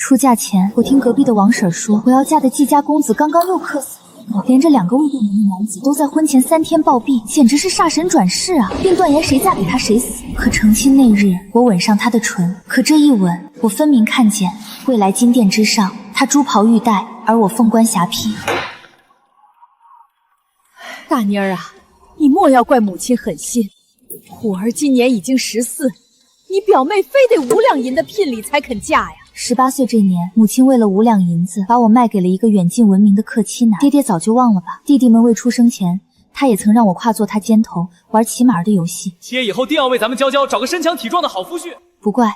出嫁前，我听隔壁的王婶说，我要嫁的季家公子刚刚又克死了，连着2个未过门的男子都在婚前3天暴毙，简直是煞神转世啊！并断言谁嫁给他谁死。可成亲那日，我吻上他的唇，可这一吻，我分明看见未来金殿之上，他珠袍玉带，而我凤冠霞帔。大妮儿啊，你莫要怪母亲狠心，虎儿今年已经14，你表妹非得5两银的聘礼才肯嫁呀。18岁这年，母亲为了5两银子，把我卖给了一个远近闻名的克妻男。爹爹早就忘了吧？弟弟们未出生前，他也曾让我跨坐他肩头，玩骑马儿的游戏。爹以后定要为咱们娇娇找个身强体壮的好夫婿。不怪，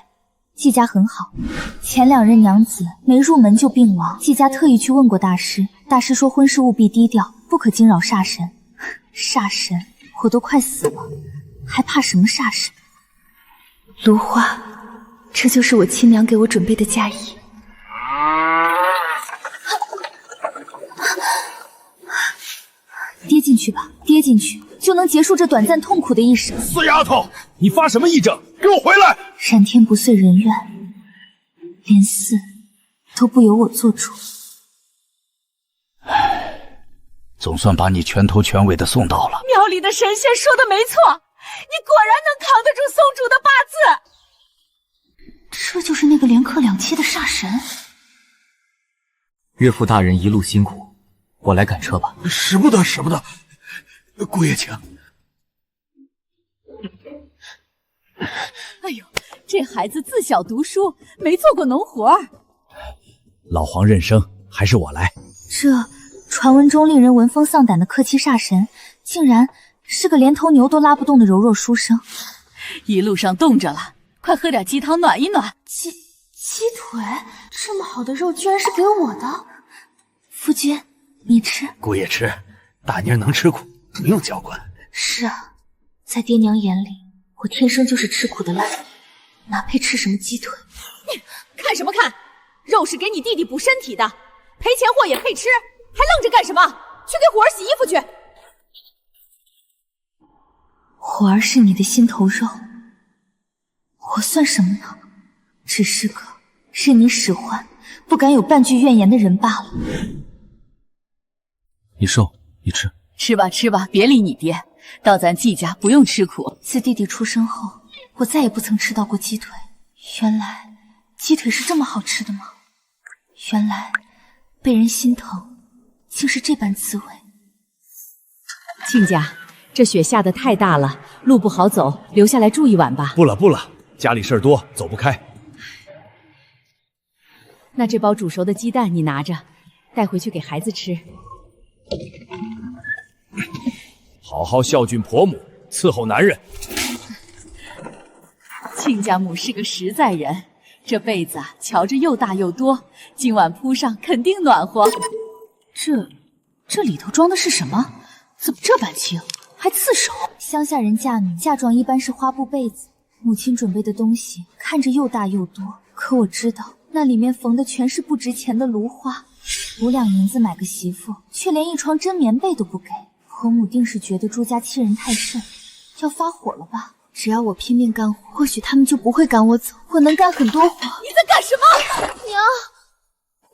季家很好，前2任娘子没入门就病亡，季家特意去问过大师，大师说婚事务必低调，不可惊扰煞神。煞神，我都快死了，还怕什么煞神？芦花，这就是我亲娘给我准备的嫁衣。跌进去吧，跌进去就能结束这短暂痛苦的一生。死丫头，你发什么癔症？给我回来！闪天不遂人愿，连死都不由我做主。总算把你全头全尾的送到了。庙里的神仙说的没错，你果然能扛得住宗主的八字。这就是那个连克2妻的煞神。岳父大人一路辛苦，我来赶车吧。使不得，使不得，姑爷请。哎呦，这孩子自小读书，没做过农活。老黄认生，还是我来。这传闻中令人闻风丧胆的克妻煞神，竟然是个连头牛都拉不动的柔弱书生。一路上冻着了，快喝点鸡汤暖一暖。鸡腿，这么好的肉居然是给我的。夫君，你吃。姑爷吃，大妮儿能吃苦，不用教官。是啊，在爹娘眼里，我天生就是吃苦的烂人，哪配吃什么鸡腿？看什么看？肉是给你弟弟补身体的，赔钱货也配吃，还愣着干什么？去给虎儿洗衣服去。虎儿是你的心头肉，我算什么呢？只是个任你使唤，不敢有半句怨言的人罢了。你瘦，你吃。吃吧吃吧，别理你爹，到咱季家不用吃苦。自弟弟出生后，我再也不曾吃到过鸡腿。原来鸡腿是这么好吃的吗？原来被人心疼竟是这般滋味。亲家，这雪下得太大了，路不好走，留下来住一晚吧。不了不了，家里事儿多，走不开。那这包煮熟的鸡蛋你拿着，带回去给孩子吃。好好孝敬婆母，伺候男人。亲家母是个实在人，这被子瞧着又大又多，今晚铺上肯定暖和。这里头装的是什么？怎么这般轻，还刺手？乡下人嫁女嫁妆一般是花布被子，母亲准备的东西看着又大又多，可我知道那里面缝的全是不值钱的芦花。5两银子买个媳妇，却连一床真棉被都不给，婆母定是觉得朱家欺人太甚，要发火了吧？只要我拼命干活，或许他们就不会赶我走，我能干很多活。你在干什么？娘，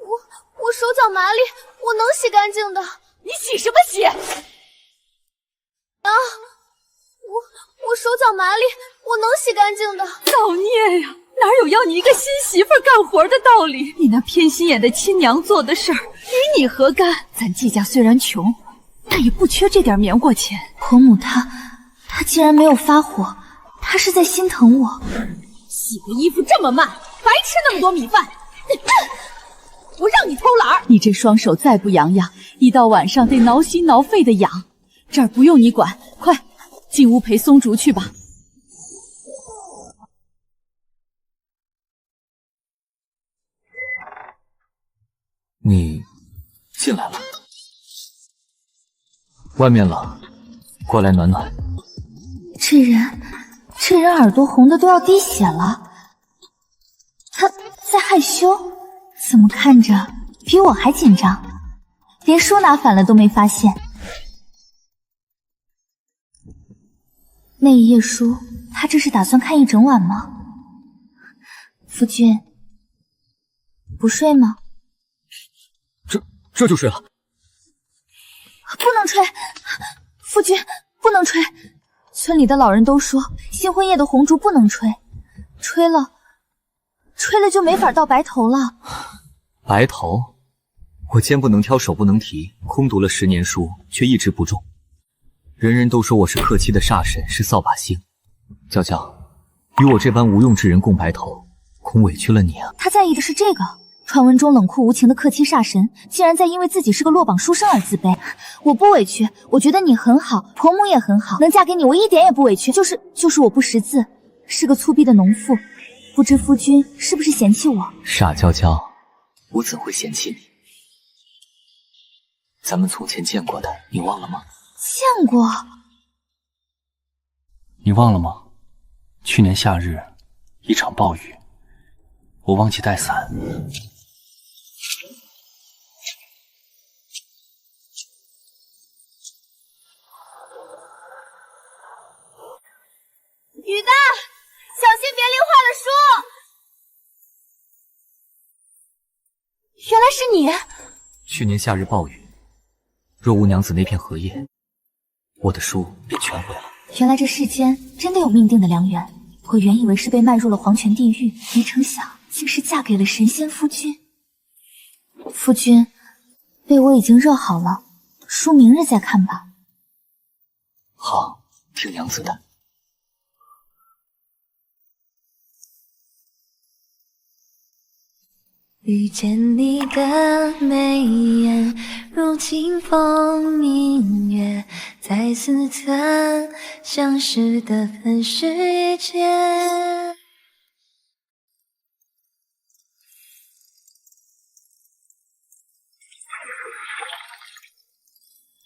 我手脚麻利，我能洗干净的。你洗什么洗？娘，我手脚麻利，我能洗干净的。造孽呀！哪有要你一个新媳妇干活的道理？你那偏心眼的亲娘做的事儿，与你何干？咱季家虽然穷，但也不缺这点棉花钱。婆母她既然没有发火，她是在心疼我。洗个衣服这么慢，白吃那么多米饭。我让你偷懒儿！你这双手再不养养，一到晚上得挠心挠肺的痒。这儿不用你管，快进屋陪松竹去吧。你进来了，外面冷，过来暖暖。这人耳朵红的都要滴血了，他在害羞，怎么看着比我还紧张？连书拿反了都没发现。那一页书，他这是打算看一整晚吗？夫君，不睡吗？这就睡了。不能吹，夫君不能吹。村里的老人都说，新婚夜的红烛不能吹，吹了就没法到白头了。白头？我肩不能挑，手不能提，空读了10年书，却一直不中。人人都说我是克妻的煞神，是扫把星。娇娇，与我这般无用之人共白头，恐委屈了你啊。他在意的是这个。传闻中冷酷无情的克妻煞神，竟然在因为自己是个落榜书生而自卑。我不委屈，我觉得你很好，婆母也很好，能嫁给你我一点也不委屈。就是我不识字，是个粗鄙的农妇，不知夫君是不是嫌弃我？傻娇娇，我怎会嫌弃你？咱们从前见过的，你忘了吗？见过。你忘了吗？去年夏日，一场暴雨，我忘记带伞。雨大，小心别淋坏了书。原来是你。去年夏日暴雨，若无娘子那片荷叶，我的书便全毁了。原来这世间真的有命定的良缘，我原以为是被卖入了黄泉地狱，没成想竟是嫁给了神仙夫君。夫君，被我已经热好了，书明日再看吧。好，听娘子的。遇见你的眉眼，如清风明月，再次曾相识的分世间。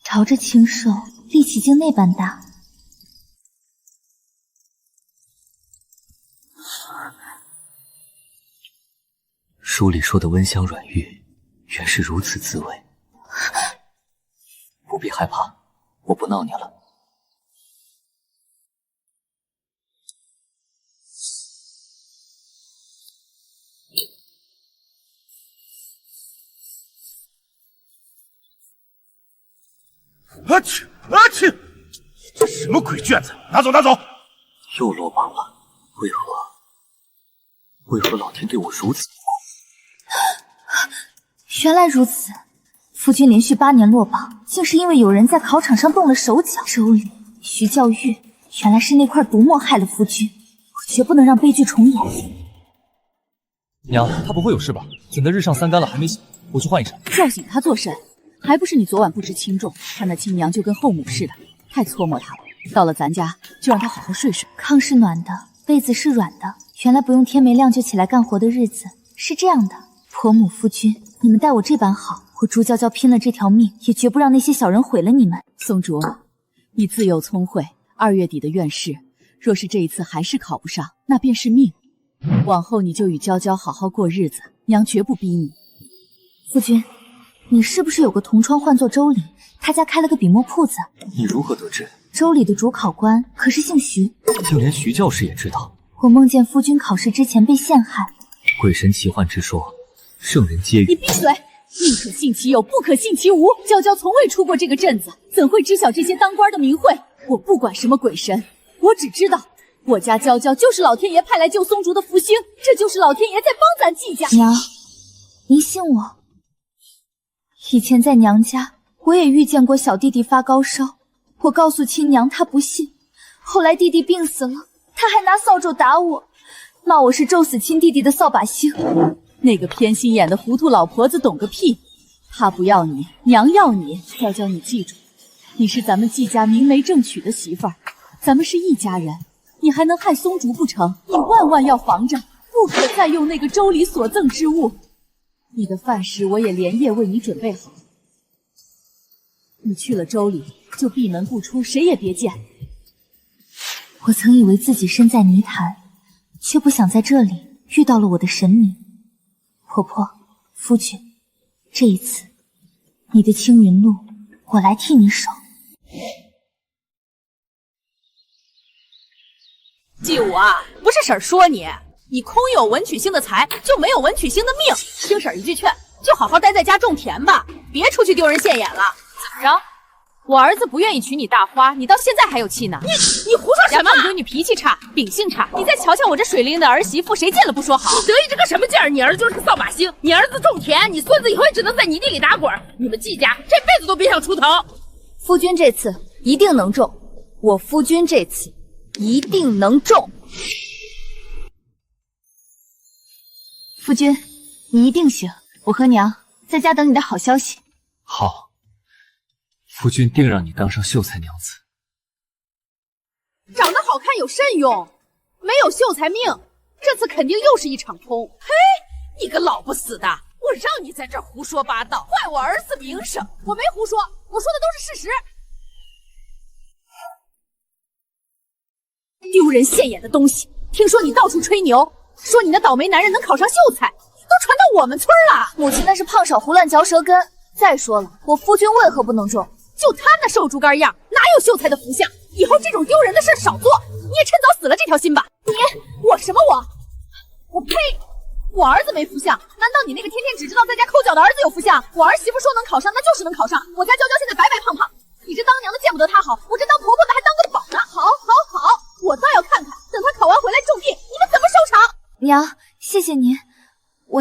朝着清瘦，力气竟那般大。书里说的温香软玉，原是如此滋味。不必害怕，我不闹你了。阿去阿去，这什么鬼卷子？拿走拿走！又落榜了，为何老天对我如此？原来如此，夫君连续8年落榜，竟是因为有人在考场上动了手脚。周礼、徐教育，原来是那块毒墨害了夫君，我绝不能让悲剧重演。娘，他不会有事吧？怎的日上3竿了还没醒？我去换一身。叫醒他做甚？还不是你昨晚不知轻重，他那亲娘就跟后母似的，太搓磨他了。到了咱家，就让他好好睡睡。炕是暖的，被子是软的，原来不用天没亮就起来干活的日子是这样的。婆母夫君，你们待我这般好，我朱娇娇拼了这条命，也绝不让那些小人毁了你们。松竹，你自幼聪慧，2月底的院试，若是这一次还是考不上，那便是命。往后你就与娇娇好好过日子，娘绝不逼你。夫君，你是不是有个同窗唤作周礼？他家开了个笔墨铺子。你如何得知？周礼的主考官可是姓徐，竟连徐教士也知道。我梦见夫君考试之前被陷害。鬼神奇幻之说，圣人皆你闭嘴！宁可信其有，不可信其无。娇娇从未出过这个镇子，怎会知晓这些当官的名讳？我不管什么鬼神，我只知道我家娇娇就是老天爷派来救松竹的福星，这就是老天爷在帮咱季家。娘，您信我。以前在娘家，我也遇见过小弟弟发高烧，我告诉亲娘，她不信。后来弟弟病死了，她还拿扫帚打我，骂我是咒死亲弟弟的扫把星。那个偏心眼的糊涂老婆子懂个屁！他不要你，娘要你。娇娇，你记住，你是咱们季家明媒正娶的媳妇儿，咱们是一家人，你还能害松竹不成？你万要防着，不可再用那个周礼所赠之物。你的饭食我也连夜为你准备好。你去了周礼，就闭门不出，谁也别见。我曾以为自己身在泥潭，却不想在这里遇到了我的神明。婆婆，夫君，这一次，你的青云路，我来替你守。季武啊，不是婶儿说你，你空有文曲星的财，就没有文曲星的命。听婶儿一句劝，就好好待在家种田吧，别出去丢人现眼了。怎么着？我儿子不愿意娶你大花，你到现在还有气呢？你胡说什么？闺女脾气差，秉性差，你再瞧瞧我这水灵的儿媳妇，谁见了不说好？得意这个什么劲儿？你儿子就是个扫把星，你儿子种田，你孙子以后也只能在泥地里打滚，你们季家这辈子都别想出头。夫君这次一定能中，我夫君这次一定能中。夫君，你一定行，我和娘在家等你的好消息。好。夫君定让你当上秀才娘子。长得好看有甚用？没有秀才命，这次肯定又是一场空。嘿，你个老不死的，我让你在这儿胡说八道，坏我儿子名声。我没胡说，我说的都是事实。丢人现眼的东西！听说你到处吹牛，说你那倒霉男人能考上秀才，都传到我们村了。母亲那是胖少胡乱嚼舌根。再说了，我夫君为何不能中？就他那瘦猪肝样，哪有秀才的福相？以后这种丢人的事少做，你也趁早死了这条心吧。我什么我呸！我儿子没福相，难道你那个天天只知道在家抠脚的儿子有福相？我儿媳妇说能考上，那就是能考上。我家娇娇现在白白胖胖，你这当娘的见不得她好，我这当婆婆的还当个宝呢。好，我倒要看看，等她考完回来种地，你们怎么收场？娘，谢谢您。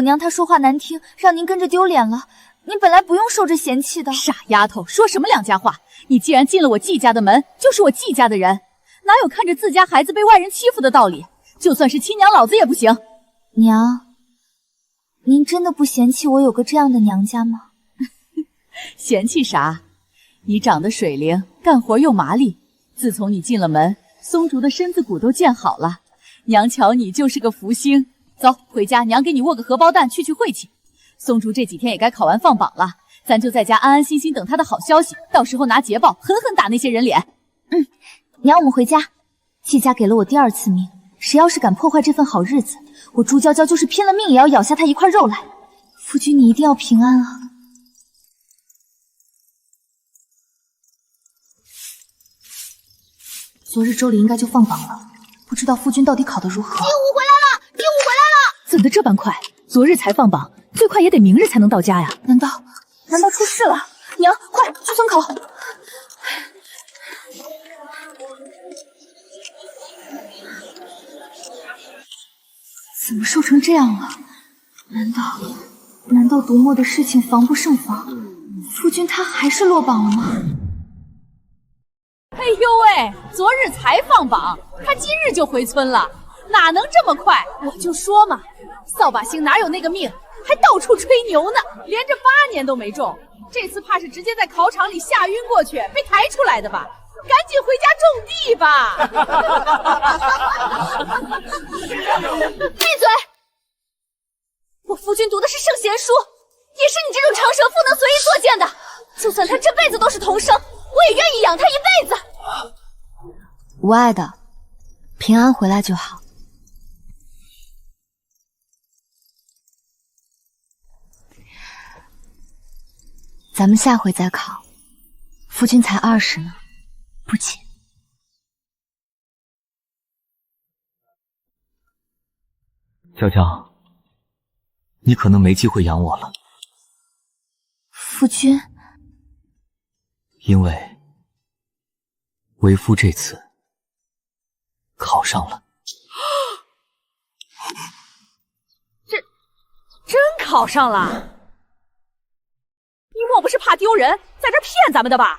我娘她说话难听，让您跟着丢脸了。你本来不用受这嫌弃的。傻丫头，说什么两家话？你既然进了我季家的门，就是我季家的人，哪有看着自家孩子被外人欺负的道理？就算是亲娘老子也不行。娘，您真的不嫌弃我有个这样的娘家吗？嫌弃啥？你长得水灵，干活又麻利。自从你进了门，松竹的身子骨都见好了，娘瞧你就是个福星。走，回家，娘给你握个荷包蛋，去晦气。松竹这几天也该考完放榜了，咱就在家安安心心等他的好消息，到时候拿捷报狠狠打那些人脸。娘，我们回家。季家给了我第2次命，谁要是敢破坏这份好日子，我朱娇娇就是拼了命也要咬下他一块肉来。夫君，你一定要平安啊！昨日周里应该就放榜了，不知道夫君到底考得如何？第5回来了，第5回来了！怎的这般快？昨日才放榜，最快也得明日才能到家呀！难道出事了？娘，快去村口！怎么瘦成这样了？难道读墨的事情防不胜防？夫君他还是落榜了吗？哎呦喂，昨日才放榜，他今日就回村了，哪能这么快？我就说嘛，扫把星哪有那个命，还到处吹牛呢，连着8年都没中，这次怕是直接在考场里吓晕过去，被抬出来的吧？赶紧回家种地吧！闭嘴！我夫君读的是圣贤书，也是你这种长舌妇能随意作践的。就算他这辈子都是童生，我也愿意养他一辈子。无碍的，平安回来就好。咱们下回再考。夫君才20呢，不急。娇娇，你可能没机会养我了。夫君，因为为夫这次考上了。真考上了？你莫不是怕丢人，在这骗咱们的吧？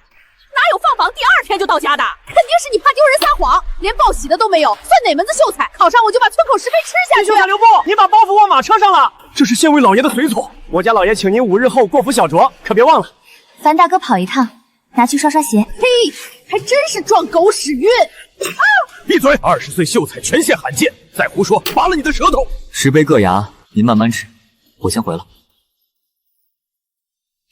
哪有放榜第2天就到家的？肯定是你怕丢人撒谎，连报喜的都没有，算哪门子秀才？考上我就把村口10倍吃下去。秀才留步，你把包袱往马车上了。这是县尉老爷的随从，我家老爷请您5日后过府小酌，可别忘了。樊大哥跑一趟，拿去刷刷鞋。嘿，还真是撞狗屎运！闭嘴！20岁秀才全县罕见，再胡说，拔了你的舌头！10杯硌牙，您慢慢吃，我先回了。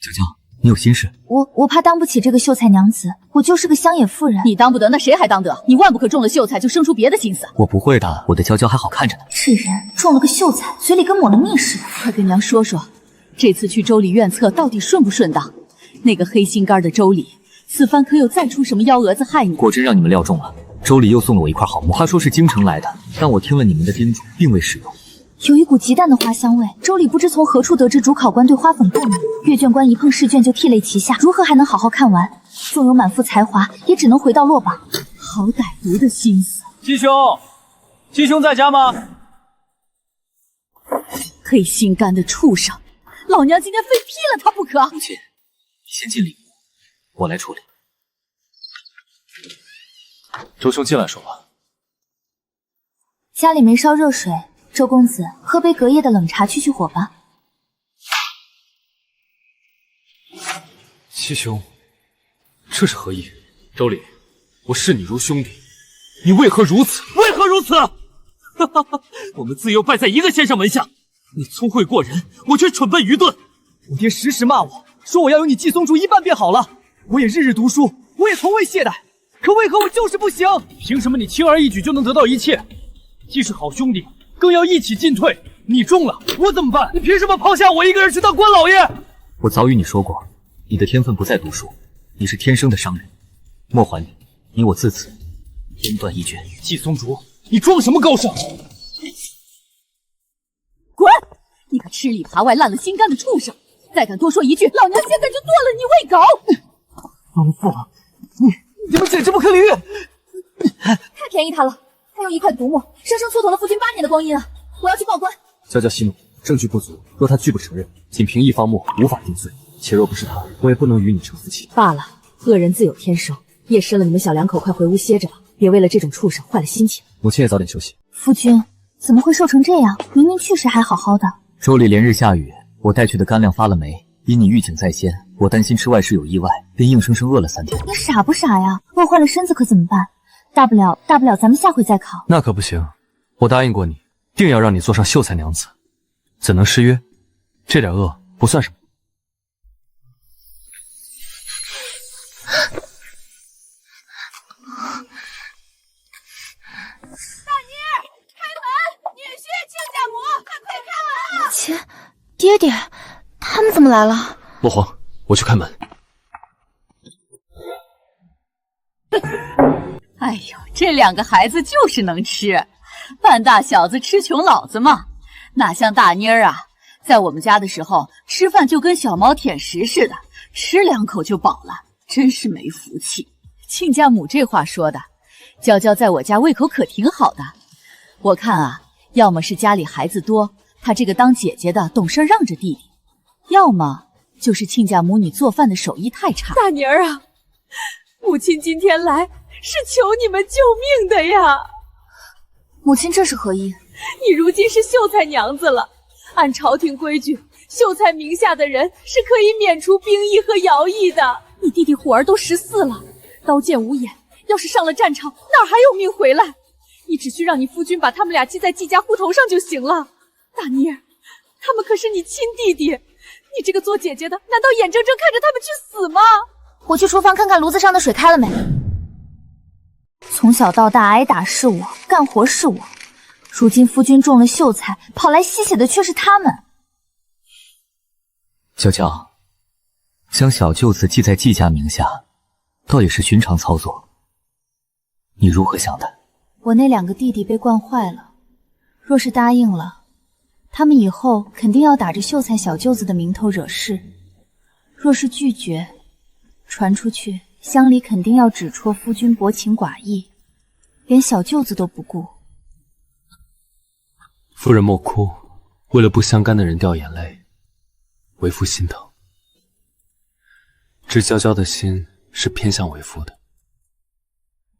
娇娇，你有心事？我怕当不起这个秀才娘子，我就是个乡野妇人。你当不得，那谁还当得？你万不可中了秀才就生出别的心思。我不会的，我的娇娇还好看着呢。这人中了个秀才，嘴里跟抹了蜜似的。快跟娘说说，这次去州里院测到底顺不顺当？那个黑心肝的州里，此番可有再出什么幺蛾子害你？果真让你们料中了，周礼又送了我一块好墨，他说是京城来的，但我听了你们的叮嘱，并未使用。有一股极淡的花香味。周礼不知从何处得知主考官对花粉过敏，阅卷官一碰试卷就涕泪齐下，如何还能好好看完？纵有满腹才华，也只能回到落榜。好歹毒的心思！七兄，七兄在家吗？黑心肝的畜生，老娘今天非劈了他不可！母亲，你先进里屋，我来处理。周兄进来说吧。家里没烧热水，周公子喝杯隔夜的冷茶去火吧。七兄，这是何意？周礼，我视你如兄弟，你为何如此？为何如此？哈哈哈！我们自幼拜在一个先生门下，你聪慧过人，我却蠢笨愚钝。我爹时时骂我，说我要有你季松竹一半便好了。我也日日读书，我也从未懈怠，可为何我就是不行？凭什么你轻而易举就能得到一切？既是好兄弟，更要一起进退。你中了，我怎么办？你凭什么抛下我一个人去当官老爷？我早与你说过，你的天分不在读书，你是天生的商人。莫还礼，你我自此天断一绝。季松竹，你装什么高尚？滚！你个吃里扒外、烂了心肝的畜生！再敢多说一句，老娘现在就剁了你喂狗！王父，你们简直不可理喻！太便宜他了，他用一块毒墨生生蹉跎了夫君8年的光阴啊！我要去报官。娇娇息怒，证据不足，若他拒不承认，仅凭一方墨无法定罪。且若不是他，我也不能与你成夫妻。罢了，恶人自有天生。夜深了，你们小两口快回屋歇着吧，别为了这种畜生坏了心情。母亲也早点休息。夫君怎么会瘦成这样？明明去时还好好的。周里连日下雨，我带去的干粮发了霉。因你预警在先，我担心吃外食有意外，便硬生生饿了3天。你傻不傻呀？饿坏了身子可怎么办？大不了咱们下回再考。那可不行，我答应过你，定要让你做上秀才娘子，怎能失约？这点饿不算什么。大妮儿，开门！女婿、亲家母，快开门啊！切，爹爹，他们怎么来了？落荒，我去开门。哎呦，这2个孩子就是能吃，半大小子吃穷老子嘛，哪像大妮儿啊，在我们家的时候吃饭就跟小猫舔食似的，吃2口就饱了，真是没福气。亲家母这话说的，娇娇在我家胃口可挺好的，我看啊，要么是家里孩子多，她这个当姐姐的懂事让着弟弟，要么就是亲家母女做饭的手艺太差。大妮儿啊，母亲今天来是求你们救命的呀！母亲这是何意？你如今是秀才娘子了，按朝廷规矩，秀才名下的人是可以免除兵役和徭役的。你弟弟虎儿都14了，刀剑无眼，要是上了战场，哪还有命回来？你只需让你夫君把他们俩记在季家户头上就行了。大妮儿，他们可是你亲弟弟，你这个做姐姐的，难道眼睁睁看着他们去死吗？我去厨房看看炉子上的水开了没。从小到大挨打是我，干活是我，如今夫君中了秀才，跑来吸血的却是他们。娇娇，将小舅子记在季家名下，倒也是寻常操作。你如何想的？我那2个弟弟被惯坏了，若是答应了，他们以后肯定要打着秀才小舅子的名头惹事；若是拒绝，传出去，乡里肯定要指戳夫君薄情寡义，连小舅子都不顾。夫人莫哭，为了不相干的人掉眼泪，为夫心疼。知娇娇的心是偏向为夫的，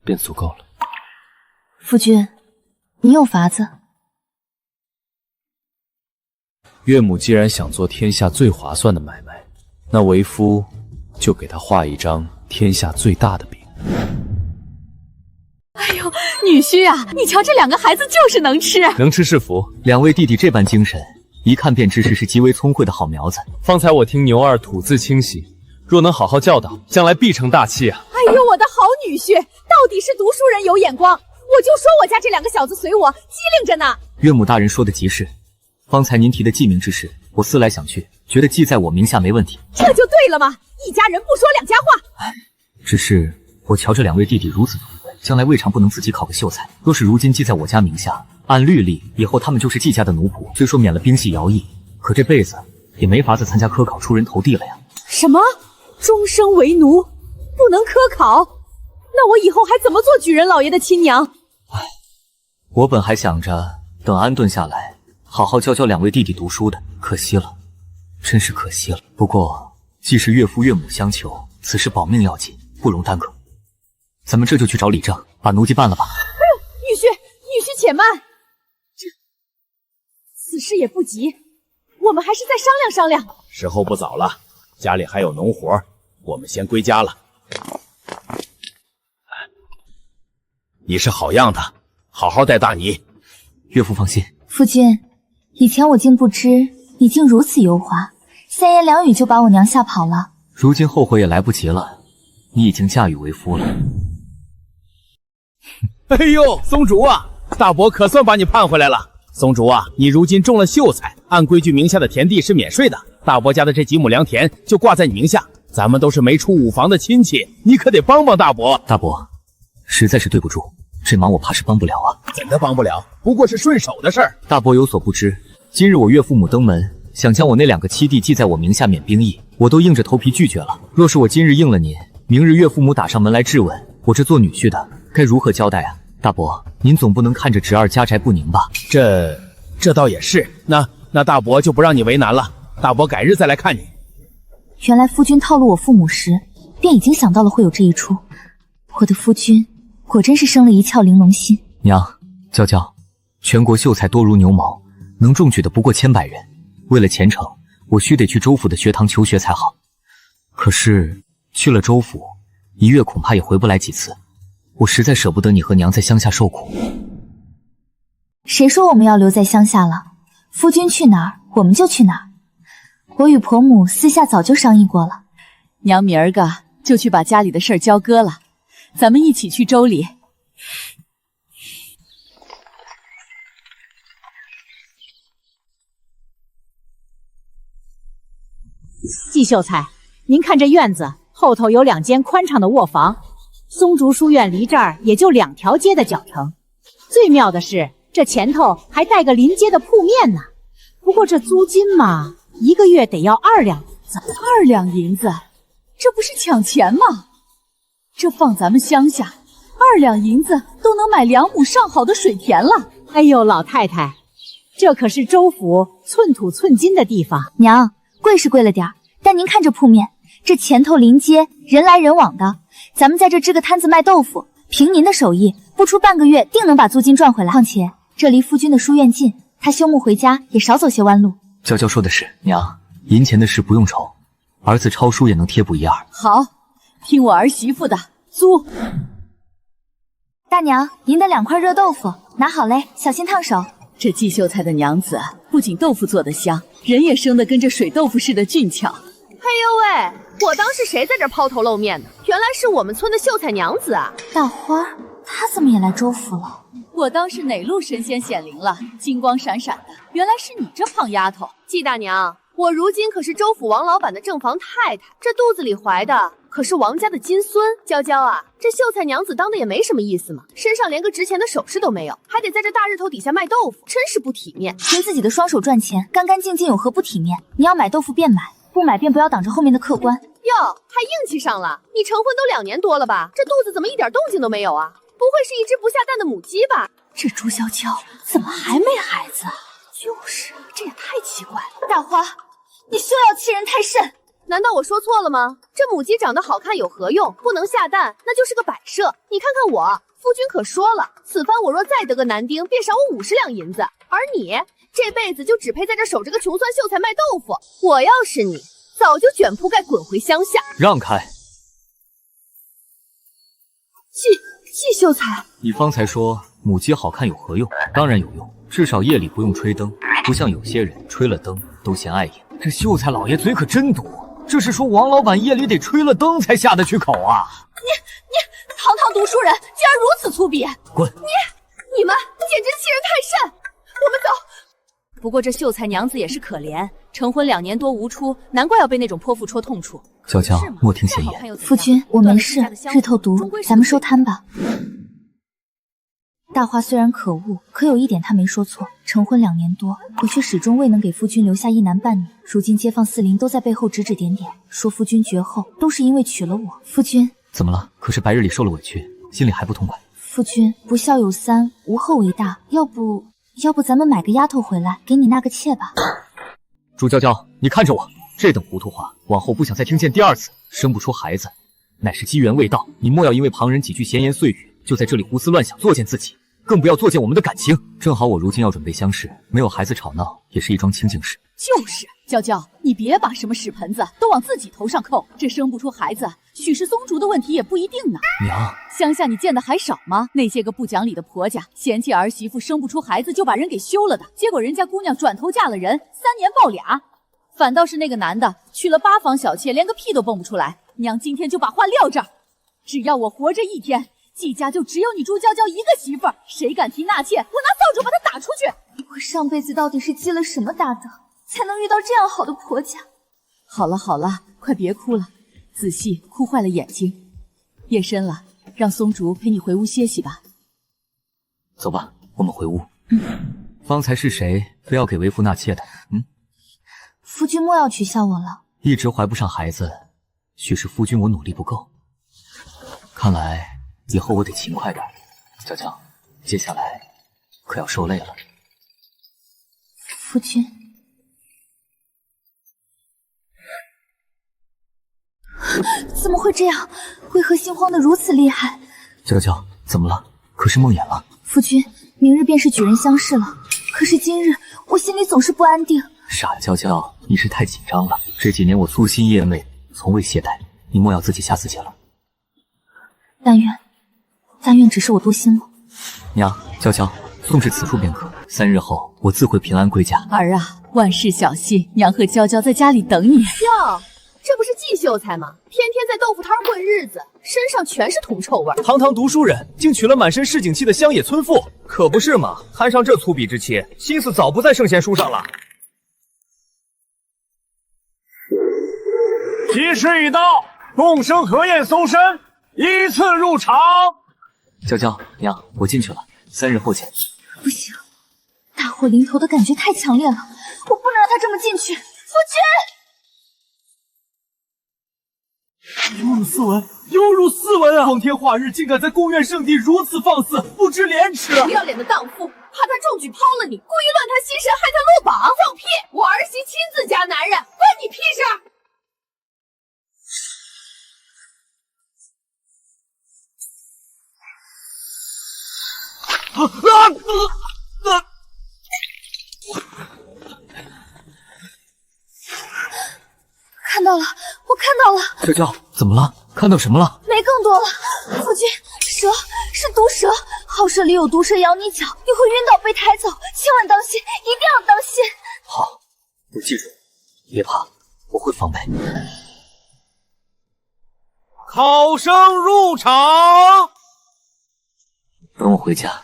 便足够了。夫君，你有法子。岳母既然想做天下最划算的买卖，那为夫就给她画一张天下最大的饼。哎呦，女婿啊，你瞧这2个孩子就是能吃，能吃是福。2位弟弟这般精神，一看便知是极为聪慧的好苗子。方才我听牛二吐字清晰，若能好好教导，将来必成大器啊！哎呦，我的好女婿，到底是读书人有眼光，我就说我家这2个小子随我，机灵着呢。岳母大人说的极是，方才您提的记名之事，我思来想去，觉得记在我名下没问题。这就对了嘛，一家人不说2家话。只是我瞧这2位弟弟如此聪慧，将来未尝不能自己考个秀才。若是如今记在我家名下，按律例，以后他们就是季家的奴仆。虽说免了兵系徭役，可这辈子也没法子参加科考出人头地了呀。什么？终生为奴，不能科考？那我以后还怎么做举人老爷的亲娘？唉，我本还想着等安顿下来，好好教2位弟弟读书的，可惜了，真是可惜了。不过既是岳父岳母相求，此事保命要紧，不容耽搁。咱们这就去找李正，把奴籍办了吧。女婿且慢，此事也不急，我们还是再商量商量。时候不早了，家里还有农活，我们先归家了。你是好样的，好好待大尼。岳父放心。夫君，以前我竟不知你竟如此油滑，3言2语就把我娘吓跑了。如今后悔也来不及了，你已经嫁与为夫了。哎呦，松竹啊，大伯可算把你盼回来了。松竹啊，你如今中了秀才，按规矩名下的田地是免税的，大伯家的这几亩良田就挂在你名下。咱们都是没出五房的亲戚，你可得帮帮大伯。大伯，实在是对不住，这忙我怕是帮不了啊。怎的帮不了？不过是顺手的事儿。大伯有所不知，今日我岳父母登门，想将我那2个七弟记在我名下免兵役，我都硬着头皮拒绝了。若是我今日应了您，明日岳父母打上门来质问，我这做女婿的该如何交代啊？大伯，您总不能看着侄儿家宅不宁吧？这倒也是。那大伯就不让你为难了，大伯改日再来看你。原来夫君套路我父母时，便已经想到了会有这一出。我的夫君果真是生了一窍玲珑心。娘，娇娇，全国秀才多如牛毛，能中举的不过千百人。为了前程，我须得去州府的学堂求学才好。可是去了州府，1月恐怕也回不来几次。我实在舍不得你和娘在乡下受苦。谁说我们要留在乡下了？夫君去哪儿，我们就去哪儿。我与婆母私下早就商议过了，娘明儿个就去把家里的事儿交割了，咱们一起去州里。季秀才，您看这院子后头有2间宽敞的卧房，松竹书院离这儿也就2条街的脚程。最妙的是，这前头还带个临街的铺面呢。不过这租金嘛，1个月得要2两银子。2两银子，这不是抢钱吗？这放咱们乡下，2两银子都能买2亩上好的水田了。哎呦，老太太，这可是州府寸土寸金的地方。娘，贵是贵了点儿，但您看这铺面，这前头临街，人来人往的，咱们在这支个摊子卖豆腐，凭您的手艺，不出半个月定能把租金赚回来。况且这离夫君的书院近，他休沐回家也少走些弯路。娇娇说的是，娘，银钱的事不用愁，儿子抄书也能贴补1二。好，听我儿媳妇的，租。大娘，您的2块热豆腐拿好嘞，小心烫手。这季秀才的娘子不仅豆腐做得香，人也生得跟这水豆腐似的俊俏。嘿呦喂，我当是谁在这抛头露面呢？原来是我们村的秀才娘子啊！大花，她怎么也来州府了？我当是哪路神仙显灵了，金光闪闪的，原来是你这胖丫头。季大娘，我如今可是州府王老板的正房太太，这肚子里怀的可是王家的金孙。娇娇啊，这秀才娘子当的也没什么意思嘛，身上连个值钱的首饰都没有，还得在这大日头底下卖豆腐，真是不体面。凭自己的双手赚钱，干干净净有何不体面？你要买豆腐便买，不买便不要挡着后面的客官。哟，还硬气上了？你成婚都2年多了吧？这肚子怎么一点动静都没有啊？不会是一只不下蛋的母鸡吧？这朱潇潇怎么还没孩子啊？就是啊，这也太奇怪了。大花，你休要欺人太甚！难道我说错了吗？这母鸡长得好看有何用？不能下蛋，那就是个摆设。你看看我，夫君可说了，此番我若再得个男丁，便赏我50两银子。而你这辈子就只配在这守着个穷酸秀才卖豆腐。我要是你，早就卷铺盖滚回乡下。让开！季秀才，你方才说母鸡好看有何用？当然有用，至少夜里不用吹灯，不像有些人吹了灯都嫌碍眼。这秀才老爷嘴可真毒，这是说王老板夜里得吹了灯才下得去口啊！你堂堂读书人，竟然如此粗鄙！滚！你们简直欺人太甚！我们走。不过这秀才娘子也是可怜，成婚2年多无出，难怪要被那种泼妇戳痛处。娇娇，莫听闲言。夫君，我没事，日头毒，咱们收摊吧。大花虽然可恶，可有一点他没说错。成婚2年多，我却始终未能给夫君留下一男半女。如今街坊四邻都在背后指指点点，说夫君绝后，都是因为娶了我。夫君怎么了？可是白日里受了委屈，心里还不痛快。夫君，不孝有三，无后为大。要不咱们买个丫头回来，给你纳个妾吧。朱娇娇，你看着我，这等糊涂话，往后不想再听见第2次。生不出孩子，乃是机缘未到。你莫要因为旁人几句闲言碎语，就在这里胡思乱想，作践自己，更不要作践我们的感情。正好我如今要准备相试，没有孩子吵闹，也是一桩清静事。就是，娇娇，你别把什么屎盆子都往自己头上扣。这生不出孩子，许是松竹的问题也不一定呢。娘，乡下你见的还少吗？那些个不讲理的婆家，嫌弃儿媳妇生不出孩子就把人给休了的，结果人家姑娘转头嫁了人，3年抱俩。反倒是那个男的娶了8房小妾，连个屁都蹦不出来。娘今天就把话撂这儿，只要我活着一天，季家就只有你朱娇娇一个媳妇儿，谁敢提纳妾，我拿扫帚把他打出去。我上辈子到底是积了什么大德，才能遇到这样好的婆家？好了好了，快别哭了，仔细哭坏了眼睛。夜深了，让松竹陪你回屋歇息吧。走吧，我们回屋。方才是谁非要给为夫纳妾的？夫君莫要取笑我了。一直怀不上孩子，许是夫君我努力不够。看来以后我得勤快点。娇娇，接下来可要受累了。夫君，怎么会这样？为何心慌得如此厉害？娇娇，怎么了？可是梦魇了？夫君，明日便是举人乡试了，可是今日我心里总是不安定。傻娇娇，你是太紧张了。这几年我粗心夜寐，从未懈怠，你莫要自己吓自己了。但愿只是我多心了。娘，娇娇，送至此处便可。3日后我自会平安归家。儿啊，万事小心，娘和娇娇在家里等你。哟，这不是季秀才吗？天天在豆腐摊混日子，身上全是铜臭味。堂堂读书人，竟娶了满身市井气的乡野村妇，可不是嘛？摊上这粗鄙之气，心思早不在圣贤书上了。吉时已到，共生河宴搜参，依次入场。娇娇，娘，我进去了，3日后见。不行，大祸临头的感觉太强烈了，我不能让他这么进去。夫君，有辱斯文，有辱斯文啊！光天化日，竟敢在宫苑圣地如此放肆，不知廉耻！不要脸的荡妇，怕他中举抛了你，故意乱他心神，害他落榜。放屁！我儿媳亲自家男人，关你屁事！看到了，我看到了。娇娇，怎么了？看到什么了？没更多了。夫君，蛇是毒蛇，好蛇里有毒蛇咬你脚，你会晕倒被抬走，千万当心，一定要当心。好，我记住，别怕，我会防备。考生入场。等我回家。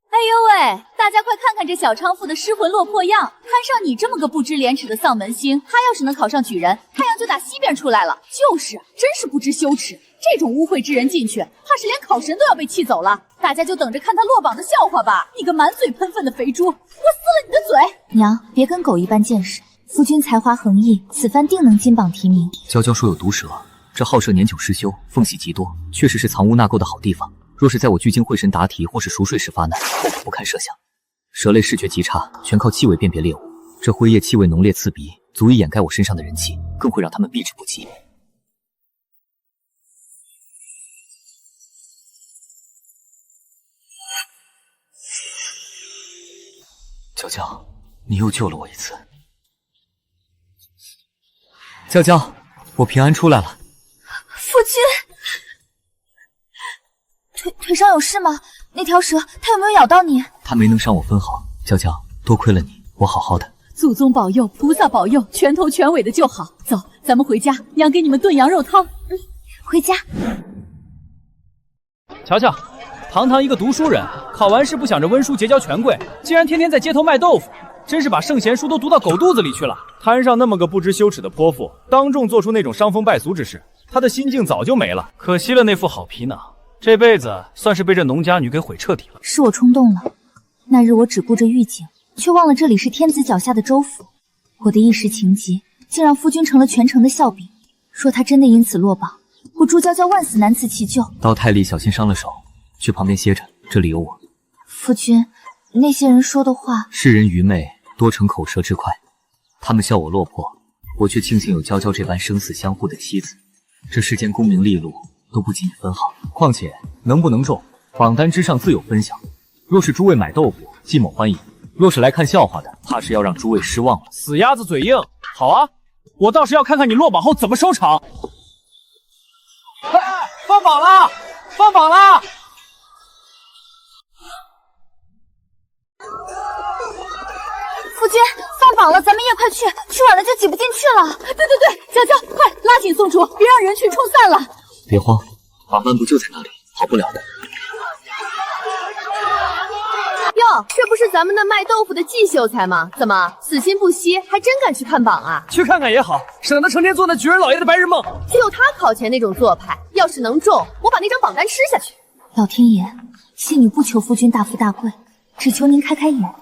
哎呦喂，大家快看看这小娼妇的失魂落魄样！摊上你这么个不知廉耻的丧门星，她要是能考上举人，太阳就打西边出来了。就是，真是不知羞耻！这种污秽之人进去，怕是连考神都要被气走了。大家就等着看他落榜的笑话吧！你个满嘴喷粪的肥猪，我撕了你的嘴！娘，别跟狗一般见识。夫君才华横溢，此番定能金榜题名。娇娇说有毒蛇，这好蛇年久失修，缝隙极多，确实是藏污纳垢的好地方。若是在我聚精会神答题或是熟睡时发难，后果不堪设想。蛇类视觉极差，全靠气味辨别猎物。这灰叶气味浓烈刺鼻，足以掩盖我身上的人气，更会让他们避之不及。娇娇，你又救了我一次。娇娇，我平安出来了。夫君，腿上有事吗？那条蛇它有没有咬到你？它没能伤我分毫。娇娇，多亏了你，我好好的。祖宗保佑，菩萨保佑，全头全尾的就好。走，咱们回家，娘给你们炖羊肉汤。回家。瞧瞧，堂堂一个读书人，考完试不想着温书结交权贵，竟然天天在街头卖豆腐，真是把圣贤书都读到狗肚子里去了。摊上那么个不知羞耻的泼妇，当众做出那种伤风败俗之事，他的心境早就没了。可惜了那副好皮囊，这辈子算是被这农家女给毁彻底了。是我冲动了，那日我只顾着御景，却忘了这里是天子脚下的州府。我的一时情急，竟让夫君成了全城的笑柄。若他真的因此落榜，我朱娇娇万死难辞其咎。刀太利小心伤了手，去旁边歇着，这里有我。夫君，那些人说的话，世人愚昧，多逞口舌之快。他们笑我落魄，我却庆幸有娇娇这般生死相护的妻子。这世间功名利禄都不及你分毫，况且能不能中，榜单之上自有分晓。若是诸位买豆腐，季某欢迎；若是来看笑话的，怕是要让诸位失望了。死鸭子嘴硬，好啊，我倒是要看看你落榜后怎么收场。放榜了，放榜了！夫君，放榜了，咱们也快去，去晚了就挤不进去了。对，娇娇，快拉紧宋主，别让人群冲散了。别慌，榜单不就在那里，跑不了的。哟，这不是咱们那卖豆腐的季秀才吗？怎么死心不息，还真敢去看榜啊？去看看也好，省得成天做那举人老爷的白日梦。就他考前那种做派，要是能中，我把那张榜单吃下去。老天爷，戏女不求夫君大富大贵，只求您开开眼，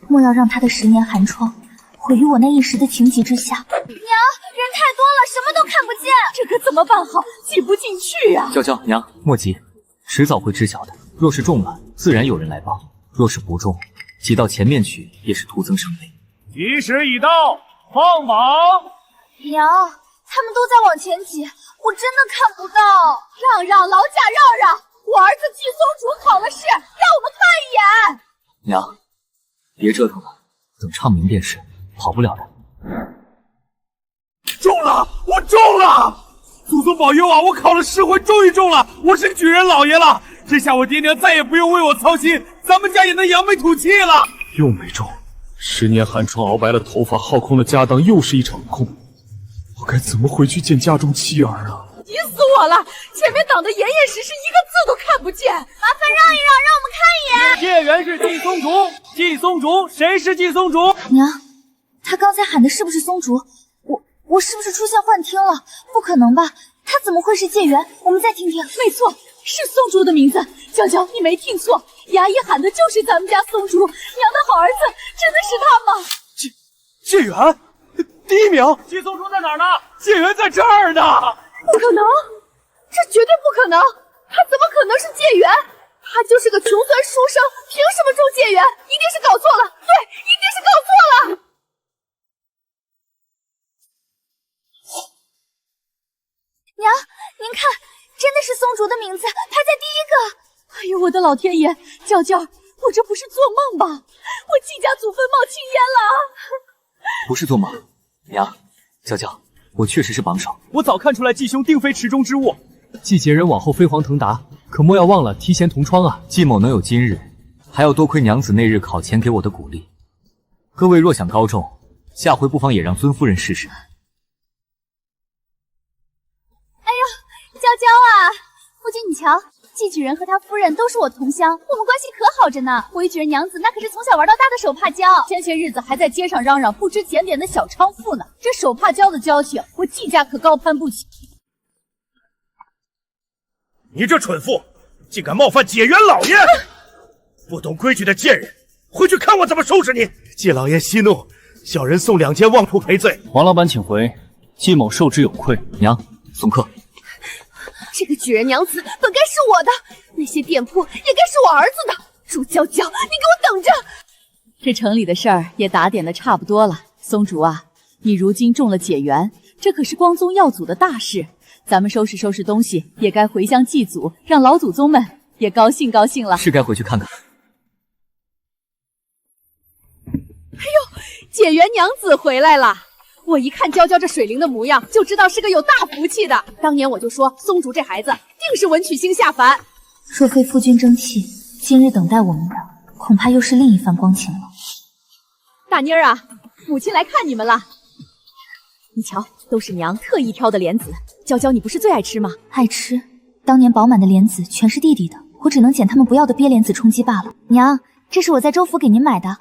莫要让他的10年寒窗毁于我那一时的情急之下。娘，人太多了，什么都看不见，这可怎么办好？挤不进去啊！娇娇娘，莫急，迟早会知晓的。若是中了，自然有人来报；若是不中，挤到前面去也是徒增伤悲。吉时已到，放榜！娘，他们都在往前挤，我真的看不到。让，劳驾让，我儿子季松竹考了试，让我们看一眼。娘，别折腾了，等唱名便是，跑不了的。中了，我中了！祖宗保佑啊！我考了试会，终于中了！我是举人老爷了！这下我爹娘再也不用为我操心，咱们家也能扬眉吐气了。又没中，10年寒窗熬白了头发，耗空了家当，又是一场空。我该怎么回去见家中妻儿啊？急死我了！前面挡得严严实实，一个字都看不见。麻烦让一让，让我们看一眼。解元是季松竹，季松竹，谁是季松竹？娘，他刚才喊的是不是松竹？我是不是出现幻听了？不可能吧，他怎么会是解元？我们再听听。没错，是松竹的名字。娇娇，你没听错，衙役喊的就是咱们家松竹，娘的好儿子，真的是他吗？解元，第一名。季松竹在哪儿呢？解元在这儿呢。不可能，这绝对不可能！他怎么可能是解元？他就是个穷酸书生，凭什么中解元？一定是搞错了，对，一定是搞错了。娘，您看，真的是松竹的名字排在第一个。哎呦，我的老天爷！娇娇，我这不是做梦吧？我季家祖坟冒青烟了！不是做梦，娘，娇娇，我确实是榜首。我早看出来季兄定非池中之物。季杰人往后飞黄腾达，可莫要忘了提前同窗啊！季某能有今日，还要多亏娘子那日考前给我的鼓励。各位若想高中，下回不妨也让尊夫人试试。娇娇啊，夫君你瞧，季举人和他夫人都是我同乡，我们关系可好着呢。我一举人娘子那可是从小玩到大的手帕交，前些日子还在街上嚷嚷不知检点的小娼妇呢。这手帕交的交情，我季家可高攀不起。你这蠢妇，竟敢冒犯解元老爷！不懂规矩的贱人，回去看我怎么收拾你！季老爷息怒，小人送2件旺铺赔罪。王老板请回，季某受之有愧。娘，送客。这个举人娘子本该是我的，那些店铺也该是我儿子的。朱娇娇，你给我等着！这城里的事儿也打点的差不多了。松竹啊，你如今中了解元，这可是光宗耀祖的大事。咱们收拾收拾东西，也该回乡祭祖，让老祖宗们也高兴高兴了。是该回去看看。哎呦，解元娘子回来了！我一看娇娇这水灵的模样，就知道是个有大福气的。当年我就说，松竹这孩子定是文曲星下凡。若非夫君争气，今日等待我们的恐怕又是另一番光景了。大妮儿啊，母亲来看你们了。你瞧，都是娘特意挑的莲子。娇娇，你不是最爱吃吗？爱吃，当年饱满的莲子全是弟弟的，我只能捡他们不要的鳖莲子充饥罢了。娘，这是我在州府给您买的。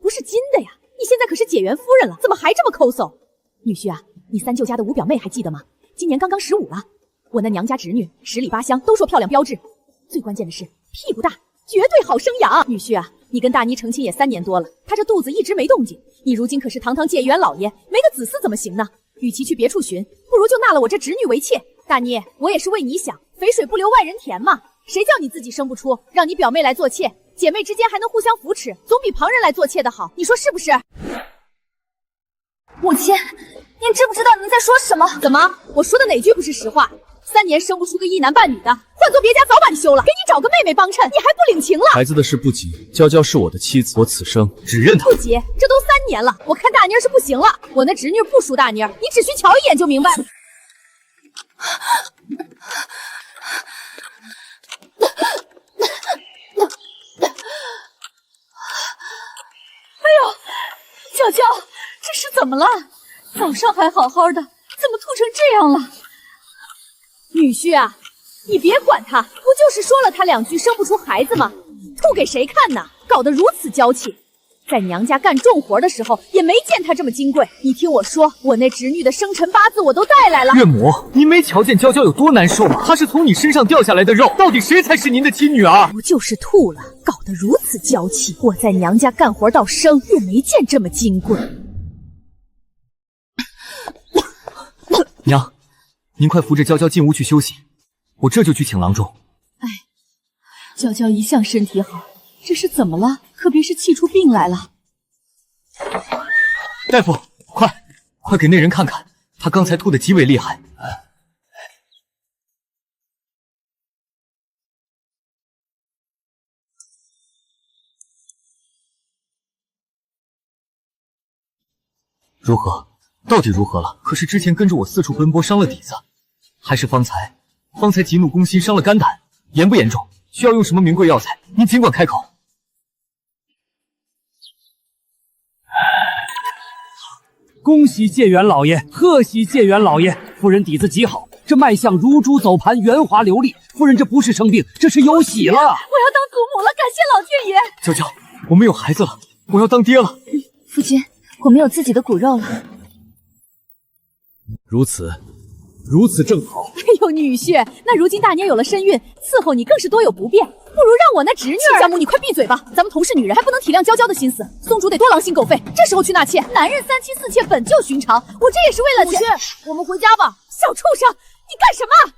不是金的呀？你现在可是解元夫人了，怎么还这么抠搜？女婿啊，你三舅家的五表妹还记得吗？今年刚刚15了。我那娘家侄女10里8乡都说漂亮标致，最关键的是屁股大，绝对好生养。女婿啊，你跟大妮成亲也3年多了，她这肚子一直没动静，你如今可是堂堂解元老爷，没个子嗣怎么行呢？与其去别处寻，不如就纳了我这侄女为妾。大妮，我也是为你想，肥水不流外人田嘛。谁叫你自己生不出，让你表妹来做妾，姐妹之间还能互相扶持，总比旁人来做妾的好，你说是不是？母亲，您知不知道您在说什么？怎么，我说的哪句不是实话？3年生不出个一男半女的，换做别家早把你休了，给你找个妹妹帮衬，你还不领情了？孩子的事不急，娇娇是我的妻子，我此生只认她。不急，这都3年了，我看大妮儿是不行了。我那侄女不输大妮儿，你只需瞧一眼就明白。哎呦，娇娇，这是怎么了？早上还好好的，怎么吐成这样了？女婿啊，你别管他，不就是说了他2句生不出孩子吗？吐给谁看呢？搞得如此娇气，在娘家干重活的时候也没见他这么金贵。你听我说，我那侄女的生辰八字我都带来了。岳母，您没瞧见娇娇有多难受吗？她是从你身上掉下来的肉，到底谁才是您的亲女儿？不就是吐了，搞得如此娇气，我在娘家干活到生也没见这么金贵。娘，您快扶着娇娇进屋去休息，我这就去请郎中。哎，娇娇一向身体好，这是怎么了？可别是气出病来了。大夫，快给那人看看，他刚才吐得极为厉害。如何？到底如何了？可是之前跟着我四处奔波伤了底子，还是方才急怒攻心伤了肝胆，严不严重？需要用什么名贵药材？您尽管开口。恭喜解元老爷，贺喜解元老爷！夫人底子极好，这脉象如珠走盘，圆滑流利。夫人这不是生病，这是有喜了。我要当祖母了，感谢老天爷！娇娇，我们有孩子了，我要当爹了。夫君，我们有自己的骨肉了。如此正好。哎呦，女婿，那如今大妮有了身孕，伺候你更是多有不便，不如让我那侄女儿。家母，你快闭嘴吧！咱们同是女人，还不能体谅娇娇的心思。宗主得多狼心狗肺，这时候去纳妾，男人3妻4妾本就寻常。我这也是为了母亲，我们回家吧。小畜生，你干什么？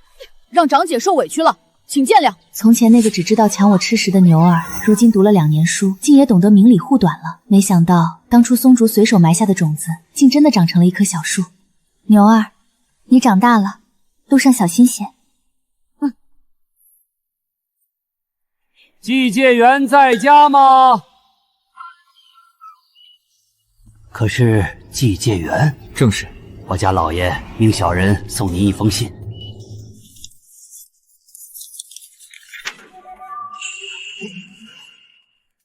让长姐受委屈了，请见谅。从前那个只知道抢我吃食的牛儿，如今读了2年书，竟也懂得明理护短了。没想到当初松竹随手埋下的种子，竟真的长成了一棵小树。牛儿，你长大了，路上小心些。季解元在家吗？可是季解元正是，我家老爷命小人送您一封信。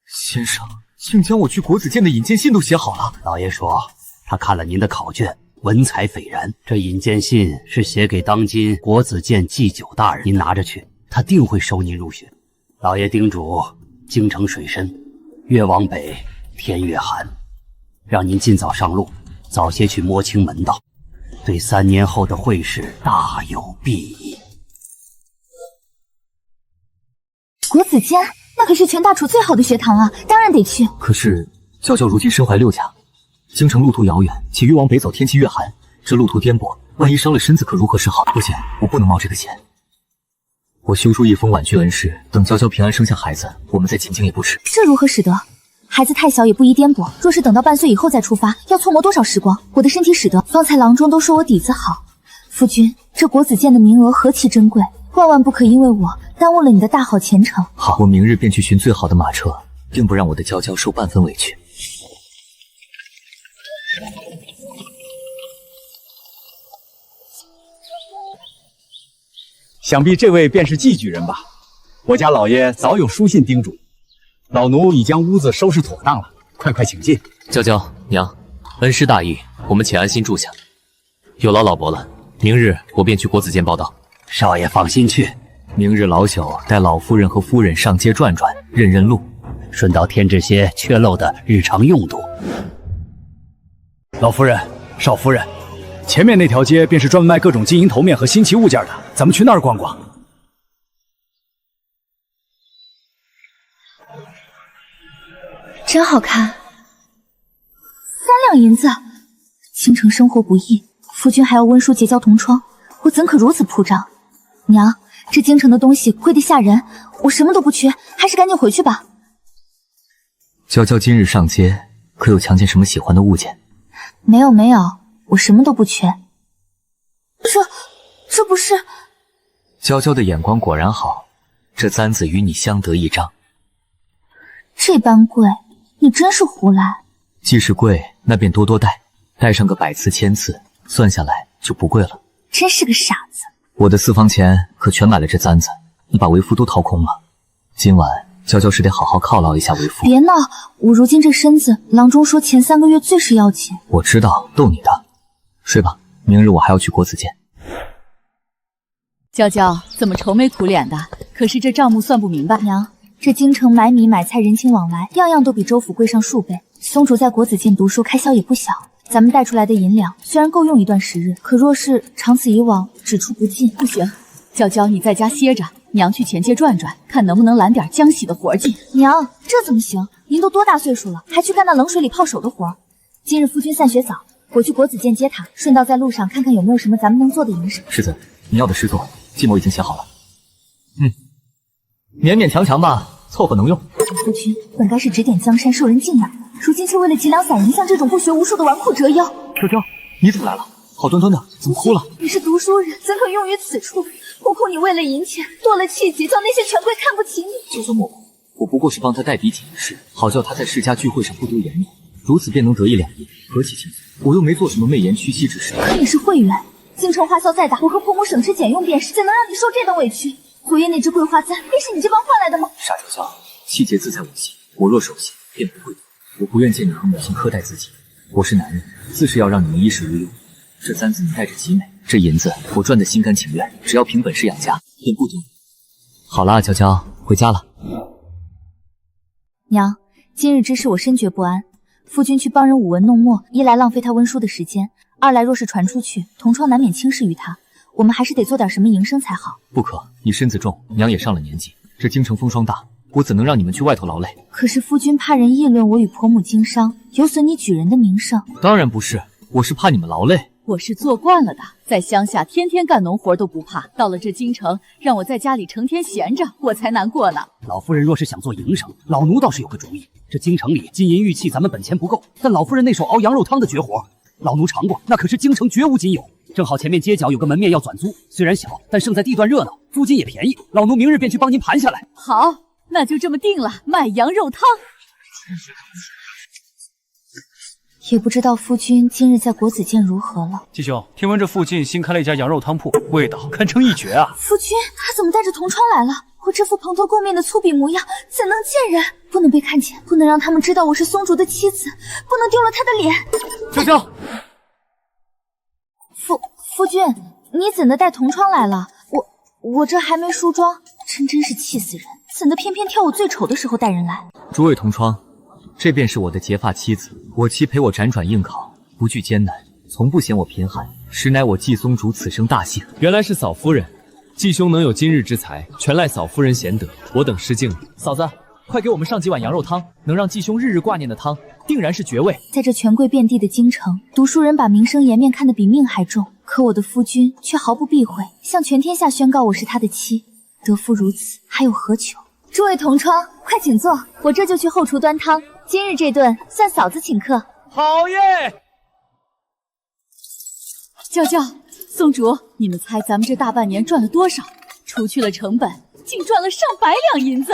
先生，竟将我去国子监的引荐信都写好了。老爷说他看了您的考卷，文采斐然。这引荐信是写给当今国子监祭酒大人，您拿着去，他定会收您入学。老爷叮嘱，京城水深，越往北天越寒，让您尽早上路，早些去摸清门道，对3年后的会试大有裨益。国子监那可是全大楚最好的学堂啊，当然得去。可是娇娇如今身怀6甲，京城路途遥远，且越往北走天气越寒，这路途颠簸，万一伤了身子，可如何是好？不行，我不能冒这个险。我修书一封婉拒恩师，等娇娇平安生下孩子，我们再进京也不迟。这如何使得？孩子太小也不宜颠簸，若是等到半岁以后再出发，要错磨多少时光？我的身体使得，方才郎中都说我底子好。夫君，这国子监的名额何其珍贵，万万不可因为我耽误了你的大好前程。好，我明日便去寻最好的马车，定不让我的娇娇受半分委屈。想必这位便是季举人吧？我家老爷早有书信叮嘱，老奴已将屋子收拾妥当了，快请进。娇娇娘，恩师大义，我们且安心住下。有劳老伯了，明日我便去国子监报道。少爷放心去，明日老朽带老夫人和夫人上街转转，认路，顺道添置些缺漏的日常用度。老夫人、少夫人，前面那条街便是专门卖各种金银头面和新奇物件的，咱们去那儿逛逛。真好看，3两银子。京城生活不易，夫君还要温书结交同窗，我怎可如此铺张？娘，这京城的东西贵得吓人，我什么都不缺，还是赶紧回去吧。娇娇今日上街，可有强奸什么喜欢的物件？没有，我什么都不缺。这不是……娇娇的眼光果然好，这簪子与你相得益彰。这般贵，你真是胡来。既是贵，那便多多戴，戴上个100次1000次，算下来就不贵了。真是个傻子。我的私房钱可全买了这簪子，你把为夫都掏空了。今晚娇娇是得好好犒劳一下为夫。别闹，我如今这身子，郎中说前3个月最是要紧。我知道，逗你的。睡吧，明日我还要去国子监。娇娇怎么愁眉苦脸的？可是这账目算不明白。娘，这京城买米买菜人情往来，样样都比州府贵上数倍。松主在国子监读书开销也不小，咱们带出来的银两虽然够用一段时日，可若是长此以往，只出不进。不行，娇娇你在家歇着，娘去前街转转，看能不能揽点江西的活进。娘，这怎么行？您都多大岁数了，还去干那冷水里泡手的活？今日夫君散学早，我去国子监接他，顺道在路上看看有没有什么咱们能做的营生。世子，你要的诗作，计谋已经写好了。勉勉强强吧，凑合能用。夫君本该是指点江山，受人敬仰，如今却为了几两散银，像这种不学无术的纨绔折腰。娇娇，你怎么来了？好端端的，怎么哭了？你是读书人，怎可用于此处？我恐你为了银钱堕了气节，叫那些权贵看不起你。娇娇莫哭，我不过是帮他代笔几一事，好叫他在世家聚会上不丢颜面，如此便能得1两银，何其轻松！我又没做什么媚言屈膝之事。可你是会员，京城花销再大，我和婆母省吃俭用便是，怎能让你受这等委屈？昨夜那只桂花簪，便是你这般换来的吗？傻娇娇，气节自在我心，我若守信，便不会懂。我不愿见你和母亲苛待自己。我是男人，自是要让你们衣食无忧。这簪子你戴着极美，这银子我赚得心甘情愿，只要凭本事养家，便不丢。好了，娇娇，回家了。娘，今日之事我深觉不安。夫君去帮人舞文弄墨，一来浪费他温书的时间，二来若是传出去，同窗难免轻视于他。我们还是得做点什么营生才好。不可，你身子重，娘也上了年纪，这京城风霜大，我怎能让你们去外头劳累？可是夫君怕人议论我与婆母经商，有损你举人的名声。当然不是，我是怕你们劳累。我是做惯了的，在乡下天天干农活都不怕，到了这京城，让我在家里成天闲着，我才难过呢。老夫人若是想做营生，老奴倒是有个主意。这京城里金银玉器咱们本钱不够，但老夫人那手熬羊肉汤的绝活，老奴尝过，那可是京城绝无仅有。正好前面街角有个门面要转租，虽然小，但胜在地段热闹，租金也便宜。老奴明日便去帮您盘下来。好，那就这么定了，卖羊肉汤。也不知道夫君今日在国子监如何了。季兄，听闻这附近新开了一家羊肉汤铺，味道堪称一绝啊！夫君他怎么带着同窗来了？我这副蓬头垢面的粗鄙模样，怎能见人？不能被看见，不能让他们知道我是松竹的妻子，不能丢了他的脸。娇娇，夫君，你怎的带同窗来了？我这还没梳妆，真是气死人！怎的偏偏挑我最丑的时候带人来？诸位同窗，这便是我的结发妻子，我妻陪我辗转应考，不惧艰难，从不嫌我贫寒，实乃我季松竹此生大幸。原来是嫂夫人，季兄能有今日之才，全赖嫂夫人贤德，我等失敬了。嫂子，快给我们上几碗羊肉汤，能让季兄日日挂念的汤，定然是绝味。在这权贵遍地的京城，读书人把名声颜面看得比命还重，可我的夫君却毫不避讳，向全天下宣告我是他的妻。得夫如此，还有何求？诸位同窗，快请坐，我这就去后厨端汤。今日这顿算嫂子请客。好耶！娇娇、松竹，你们猜咱们这大半年赚了多少？除去了成本，竟赚了上百两银子！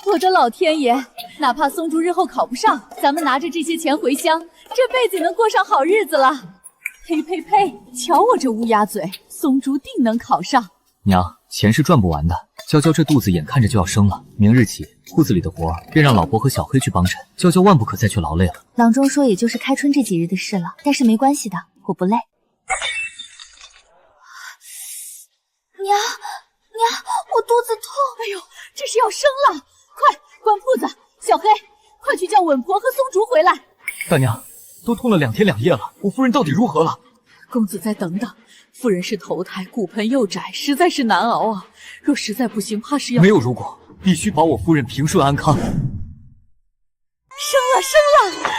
我的老天爷，哪怕松竹日后考不上，咱们拿着这些钱回乡，这辈子也能过上好日子了。呸呸呸！瞧我这乌鸦嘴，松竹定能考上。娘，钱是赚不完的。娇娇这肚子眼看着就要生了，明日起铺子里的活便让老伯和小黑去帮衬，娇娇万不可再去劳累了。郎中说也就是开春这几日的事了，但是没关系的，我不累。娘，我肚子痛！哎呦，这是要生了！快关铺子，小黑，快去叫稳婆和松竹回来。大娘，都痛了2天2夜了，我夫人到底如何了？公子再等等，夫人是头胎，骨盆又窄，实在是难熬啊。若实在不行，怕是要……没有如果，必须保我夫人平顺安康。生了！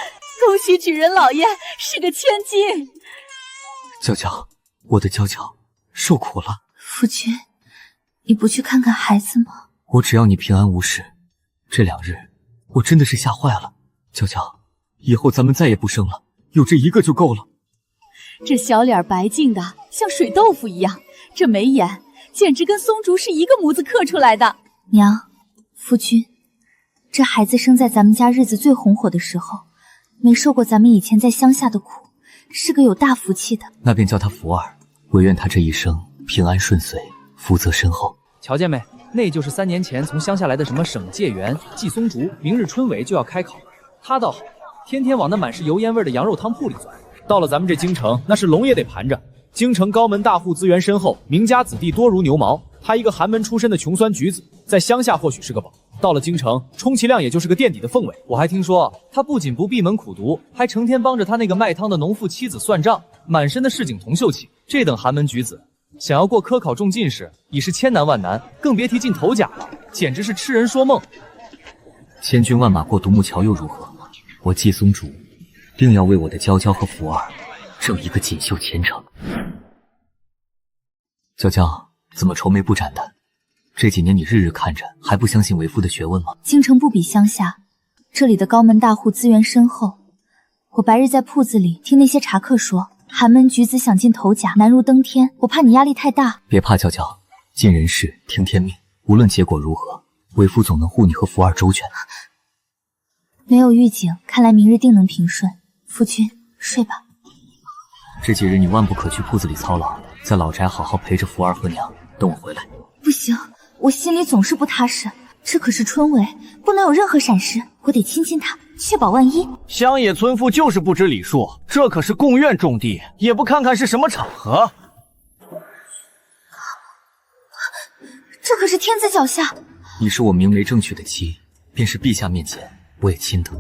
恭喜举人老爷是个千金。娇娇，我的娇娇，受苦了。夫君，你不去看看孩子吗？我只要你平安无事。这2日，我真的是吓坏了。娇娇，以后咱们再也不生了，有这一个就够了。这小脸白净的像水豆腐一样，这眉眼简直跟松竹是一个模子刻出来的。娘，夫君，这孩子生在咱们家日子最红火的时候，没受过咱们以前在乡下的苦，是个有大福气的。那便叫他福儿，唯愿他这一生平安顺遂，福泽深厚。瞧见没？那就是3年前从乡下来的什么省界员季松竹，明日春闱就要开考，他倒好，天天往那满是油烟味的羊肉汤铺里钻。到了咱们这京城，那是龙也得盘着。京城高门大户资源深厚，名家子弟多如牛毛。他一个寒门出身的穷酸橘子，在乡下或许是个宝，到了京城，充其量也就是个垫底的凤尾。我还听说，他不仅不闭门苦读，还成天帮着他那个卖汤的农妇妻子算账，满身的市井铜锈气。这等寒门举子，想要过科考中进士，已是千难万难，更别提进头甲了，简直是痴人说梦。千军万马过独木桥又如何？我季松竹定要为我的娇娇和福儿挣一个锦绣前程。娇娇，怎么愁眉不展的？这几年你日日看着，还不相信为夫的学问吗？京城不比乡下，这里的高门大户资源深厚。我白日在铺子里听那些茶客说，寒门举子想进头甲难如登天，我怕你压力太大。别怕，娇娇，尽人事听天命，无论结果如何，为夫总能护你和福儿周全。没有预警，看来明日定能平顺。夫君，睡吧。这几日你万不可去铺子里操劳，在老宅好好陪着福儿和娘，等我回来。不行，我心里总是不踏实。这可是春闱，不能有任何闪失，我得亲亲他，确保万一。乡野村妇就是不知礼数，这可是贡院种地，也不看看是什么场合。这可是天子脚下。你是我明媒正娶的妻，便是陛下面前，我也亲得。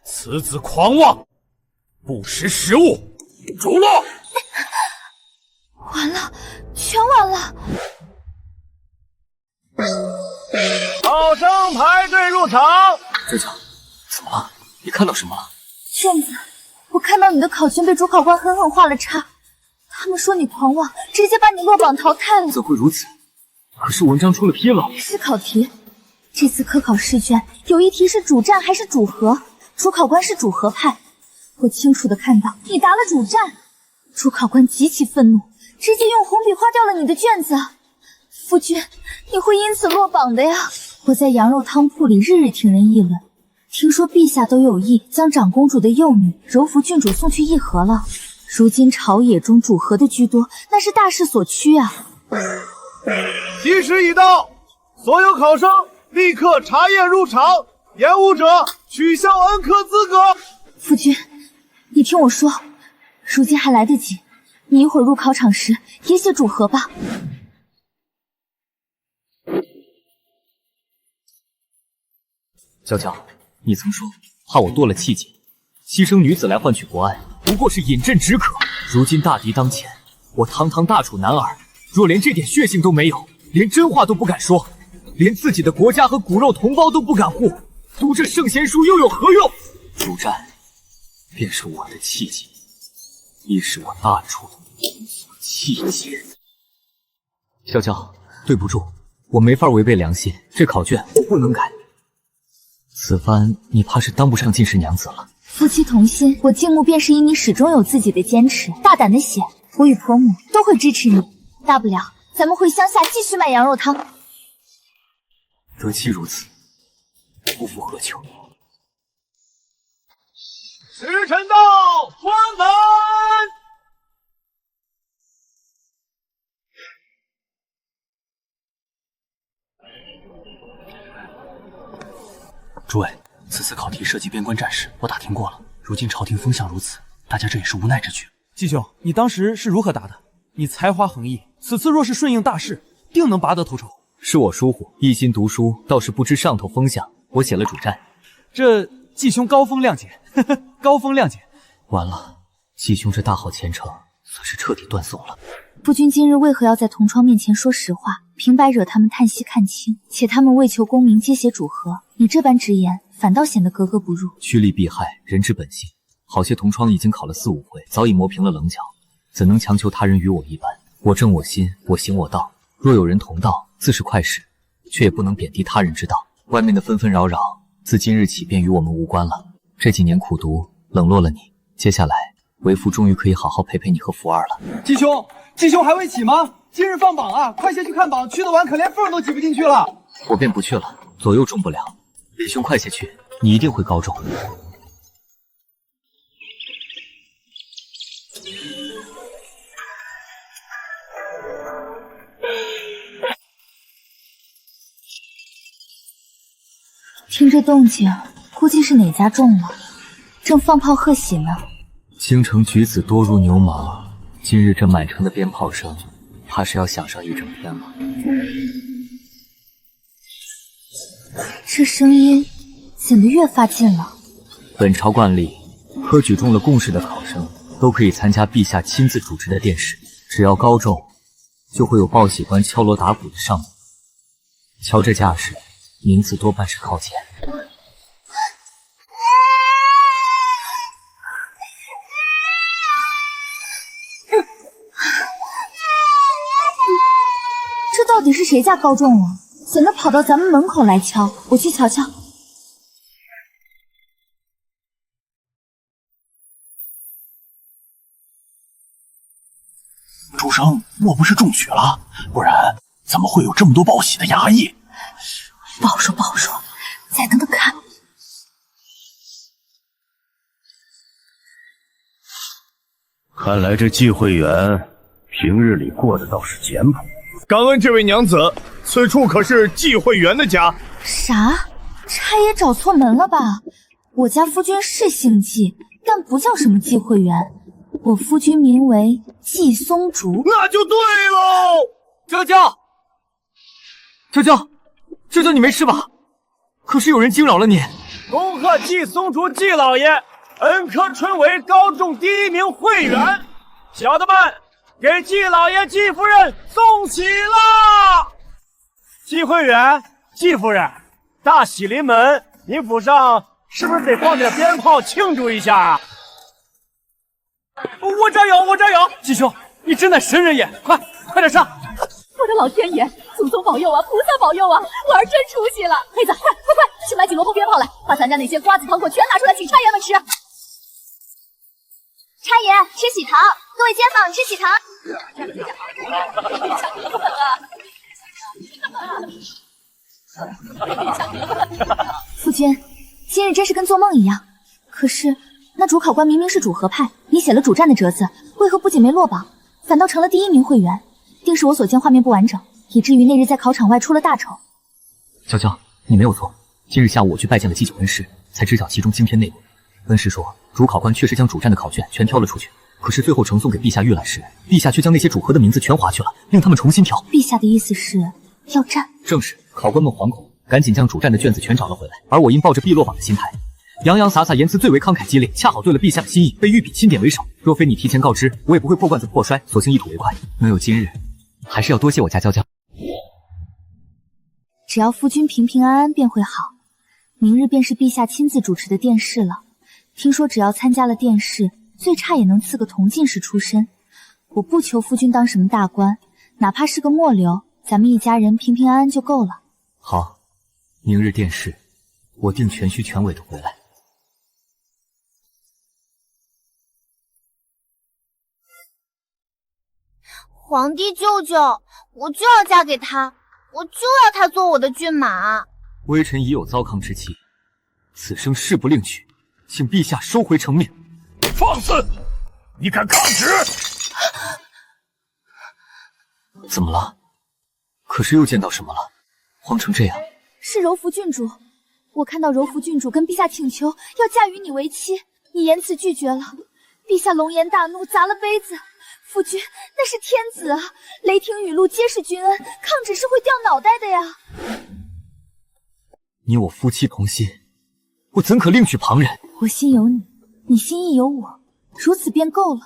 此子狂妄，不识时务，逐落！完了，全完了！考生排队入场。舅舅，怎么了？你看到什么了？卷子，我看到你的考卷被主考官狠狠画了叉，他们说你狂妄，直接把你落榜淘汰了。怎会如此？可是文章出了纰漏。是考题，这次科考试卷有一题是主战还是主和，主考官是主和派。我清楚的看到你答了主战，主考官极其愤怒，直接用红笔划掉了你的卷子。夫君，你会因此落榜的呀！我在羊肉汤铺里日日听人议论，听说陛下都有意将长公主的幼女柔服郡主送去议和了。如今朝野中主和的居多，那是大势所趋啊！计时已到，所有考生立刻查验入场，延误者取消恩科资格。夫君，你听我说，如今还来得及，你一会儿入考场时也写主和吧。娇娇，你曾说怕我堕了气节，牺牲女子来换取国安，不过是饮鸩止渴。如今大敌当前，我堂堂大楚男儿，若连这点血性都没有，连真话都不敢说，连自己的国家和骨肉同胞都不敢护，读这圣贤书又有何用？主战便是我的气节，亦是我大楚的气节。娇娇，对不住，我没法违背良心，这考卷我不能改。此番你怕是当不上进士娘子了。夫妻同心，我敬慕便是因你始终有自己的坚持，大胆的写，我与婆母都会支持你。大不了咱们回乡下继续卖羊肉汤。得其如此，不负何求。时辰到，关门。诸位，此次考题涉及边关战事，我打听过了。如今朝廷风向如此，大家这也是无奈之举。季兄，你当时是如何答的？你才华横溢，此次若是顺应大势，定能拔得头筹。是我疏忽，一心读书，倒是不知上头风向。我写了主战。这继兄高风亮节，呵呵，高风亮节。完了，继兄这大好前程算是彻底断送了。夫君今日为何要在同窗面前说实话，平白惹他们叹息看清？且他们为求功名皆携主和，你这般直言，反倒显得格格不入。趋利避害，人之本性。好些同窗已经考了4、5回，早已磨平了棱角，怎能强求他人与我一般？我正我心，我行我道。若有人同道，自是快事，却也不能贬低他人之道。外面的纷纷扰扰，自今日起便与我们无关了。这几年苦读，冷落了你，接下来为父终于可以好好陪陪你和福儿了。继兄还未起吗？今日放榜啊，快些去看榜，去得晚可连缝都挤不进去了。我便不去了，左右中不了。李兄快些去，你一定会高中。听这动静，估计是哪家中了，正放炮贺喜呢。京城举子多如牛毛，今日这满城的鞭炮声，怕是要响上一整天了。这声音怎的越发近了？本朝惯例，科举中了贡士的考生都可以参加陛下亲自主持的殿试，只要高中，就会有报喜官敲锣打鼓的上门。瞧这架势，名次多半是靠前。这到底是谁家高中了？怎的跑到咱们门口来敲？我去瞧瞧。主生莫不是中举了？不然怎么会有这么多报喜的衙役？不好说，不好说，再等等看。看来这季慧媛平日里过得倒是简朴。敢问这位娘子，此处可是季慧媛的家？啥？差爷找错门了吧？我家夫君是姓季，但不叫什么季慧媛，我夫君名为季松竹。那就对喽。娇娇，你没事吧？可是有人惊扰了你。恭贺季松竹季老爷恩科春闱高中第1名会员，小的们给季老爷、季夫人送喜啦！季慧媛、季夫人，大喜临门，您府上是不是得放点鞭炮庆祝一下啊？我这有，季兄，你真乃神人也，快点上！我的老天爷，祖宗保佑啊，菩萨保佑啊，我儿真出息了！黑子，快，去买几萝卜鞭炮来，把咱家那些瓜子糖果全拿出来请差爷们吃。差爷吃喜糖，各位街坊吃喜糖。夫君，今日真是跟做梦一样。可是那主考官明明是主和派，你写了主战的折子，为何不仅没落榜，反倒成了第1名会员？定是我所见画面不完整，以至于那日在考场外出了大丑。娇，你没有错。今日下午我去拜见了祭酒恩师，才知晓其中惊天内幕。恩师说，主考官确实将主战的考卷全挑了出去，可是最后呈送给陛下阅览时，陛下却将那些主和的名字全划去了，令他们重新挑。陛下的意思是要战？正是。考官们惶恐，赶紧将主战的卷子全找了回来。而我因抱着必落榜的心态，洋洋洒洒，言辞最为慷慨激烈，恰好对了陛下的心意，被御笔钦点为首。若非你提前告知，我也不会破罐子破摔，索性一吐为快。能有今日，还是要多谢我家娇娇。只要夫君平平安安便会好。明日便是陛下亲自主持的殿试了。听说只要参加了殿试，最差也能赐个同进士出身。我不求夫君当什么大官，哪怕是个末流，咱们一家人平平安安就够了。好，明日殿试，我定全虚全伪的回来。皇帝舅舅，我就要嫁给他，我就要他做我的骏马。微臣已有糟糠之妻，此生誓不另娶，请陛下收回成命。放肆！你敢抗旨？怎么了？可是又见到什么了？慌成这样。是柔福郡主，我看到柔福郡主跟陛下请求要嫁与你为妻，你言辞拒绝了，陛下龙颜大怒，砸了杯子。夫君那是天子啊，雷霆雨露皆是君恩，抗旨是会掉脑袋的呀。你我夫妻同心，我怎可另取旁人？我心有你，你心亦有我，如此便够了。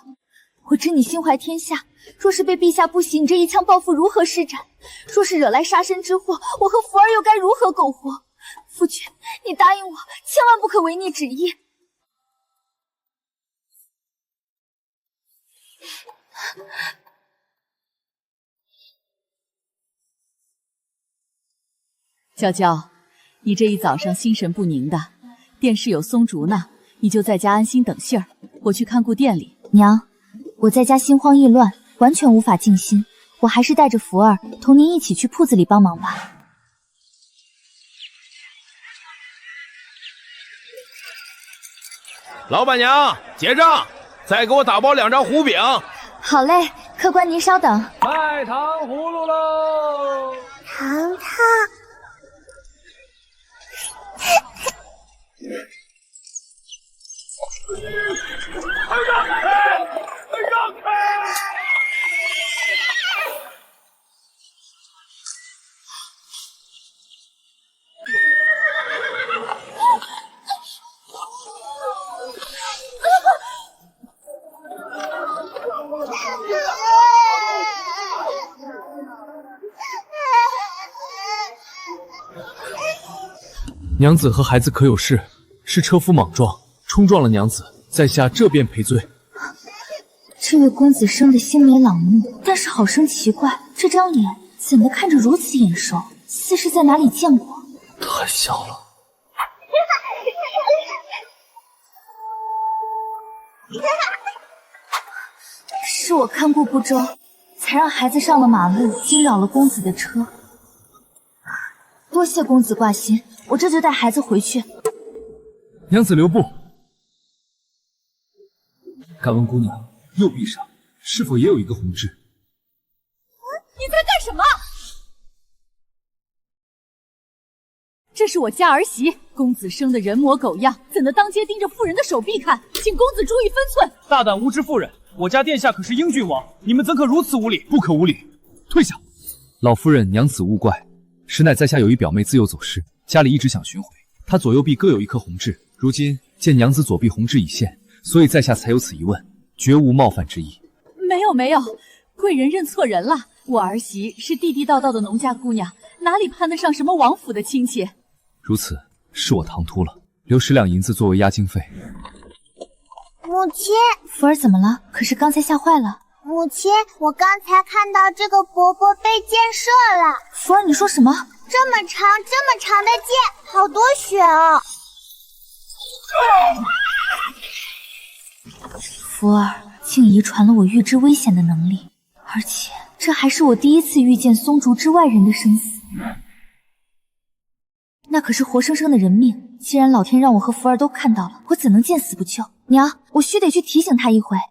我知你心怀天下，若是被陛下不喜，你这一腔抱负如何施展？若是惹来杀身之祸，我和福儿又该如何苟活？夫君，你答应我，千万不可违逆旨意。娇娇，你这一早上心神不宁的，店市有松竹呢，你就在家安心等信儿，我去看顾店里。娘，我在家心慌意乱，完全无法静心，我还是带着福儿同您一起去铺子里帮忙吧。老板娘，结账，再给我打包2张糊饼。好嘞，客官您稍等。卖糖葫芦喽！糖糖。让开！让开！娘子和孩子可有事？是车夫莽撞，冲撞了娘子，在下这便赔罪。这位公子生得星美朗目，但是好生奇怪，这张脸怎的看着如此眼熟，似是在哪里见过。太像了。是我看顾不周，才让孩子上了马路，惊扰了公子的车。多谢公子挂心，我这就带孩子回去。娘子留步。敢问姑娘，右臂上是否也有一个红痣？你在干什么？这是我家儿媳，公子生的人模狗样，怎能当街盯着妇人的手臂看？请公子注意分寸。大胆无知妇人！我家殿下可是英俊王，你们怎可如此无礼？不可无礼，退下！老夫人，娘子勿怪，实乃在下有一表妹自幼走失，家里一直想寻回，她左右臂各有一颗红痣，如今见娘子左臂红痣已现，所以在下才有此疑问，绝无冒犯之意。没有，贵人认错人了。我儿媳是地地道道的农家姑娘，哪里攀得上什么王府的亲戚？如此，是我唐突了，留10两银子作为押经费。母亲，福儿怎么了？可是刚才吓坏了。母亲，我刚才看到这个伯伯被箭射了。福儿，你说什么？这么长的箭，好多血啊！福儿竟遗传了我预知危险的能力，而且这还是我第一次遇见松竹之外人的生死。那可是活生生的人命，既然老天让我和福儿都看到了，我怎能见死不救？娘，我须得去提醒他一回。救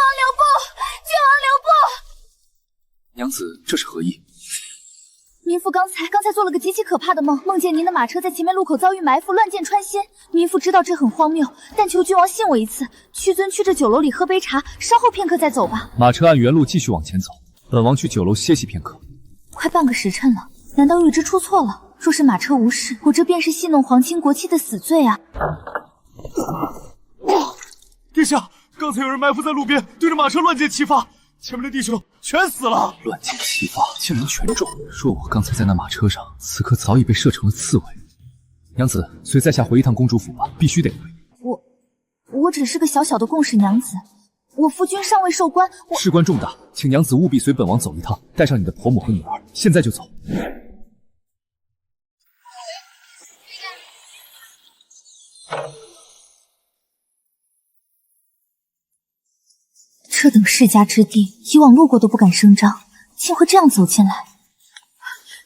王留步！救王留步！娘子，这是何意？民妇刚才做了个极其可怕的梦，梦见您的马车在前面路口遭遇埋伏，乱箭穿心。民妇知道这很荒谬，但求君王信我一次，屈尊去这酒楼里喝杯茶，稍后片刻再走吧。马车按原路继续往前走，本王去酒楼歇息片刻。快半个时辰了，难道预知出错了？若是马车无事，我这便是戏弄皇亲国戚的死罪啊！殿下，刚才有人埋伏在路边，对着马车乱箭齐发，前面的弟兄全死了。乱箭齐发，竟然全中。若我刚才在那马车上，此刻早已被射成了刺猬。娘子，随在下回一趟公主府吧，必须得回。我只是个小小的贡使娘子，我夫君尚未受官，事关重大，请娘子务必随本王走一趟，带上你的婆母和女儿，现在就走。这等世家之地，以往路过都不敢声张，竟会这样走进来。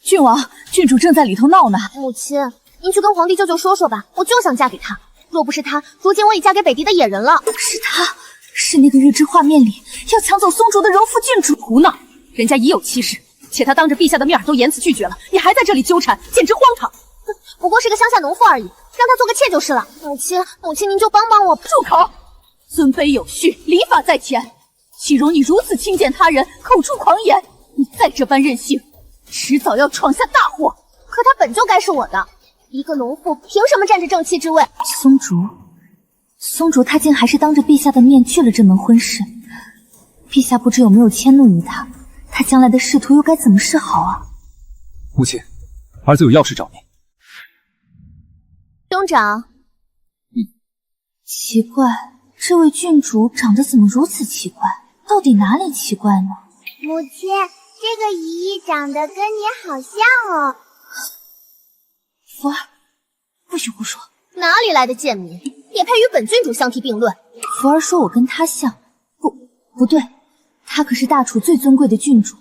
郡王，郡主正在里头闹呢。母亲，您去跟皇帝舅舅说说吧，我就想嫁给他。若不是他，如今我已嫁给北狄的野人了。是他，是那个预知画面里要抢走松竹的柔妇郡主。胡闹，人家已有妻室，且他当着陛下的面都言辞拒绝了，你还在这里纠缠，简直荒唐。不过是个乡下农妇而已，让他做个妾就是了。母亲您就帮帮我。住口！尊卑有序，礼法在前。岂容你如此轻贱他人，口出狂言！你再这般任性，迟早要闯下大祸。可他本就该是我的。一个农妇凭什么占着正妻之位？松竹他竟还是当着陛下的面拒了这门婚事，陛下不知有没有迁怒于他，他将来的仕途又该怎么是好啊？母亲，儿子有要事找您。兄长，奇怪，这位郡主长得怎么如此奇怪？到底哪里奇怪呢？母亲，这个姨姨长得跟你好像哦。福儿，不许胡说！哪里来的贱民，也配与本郡主相提并论？福儿说我跟她像，不对，她可是大楚最尊贵的郡主，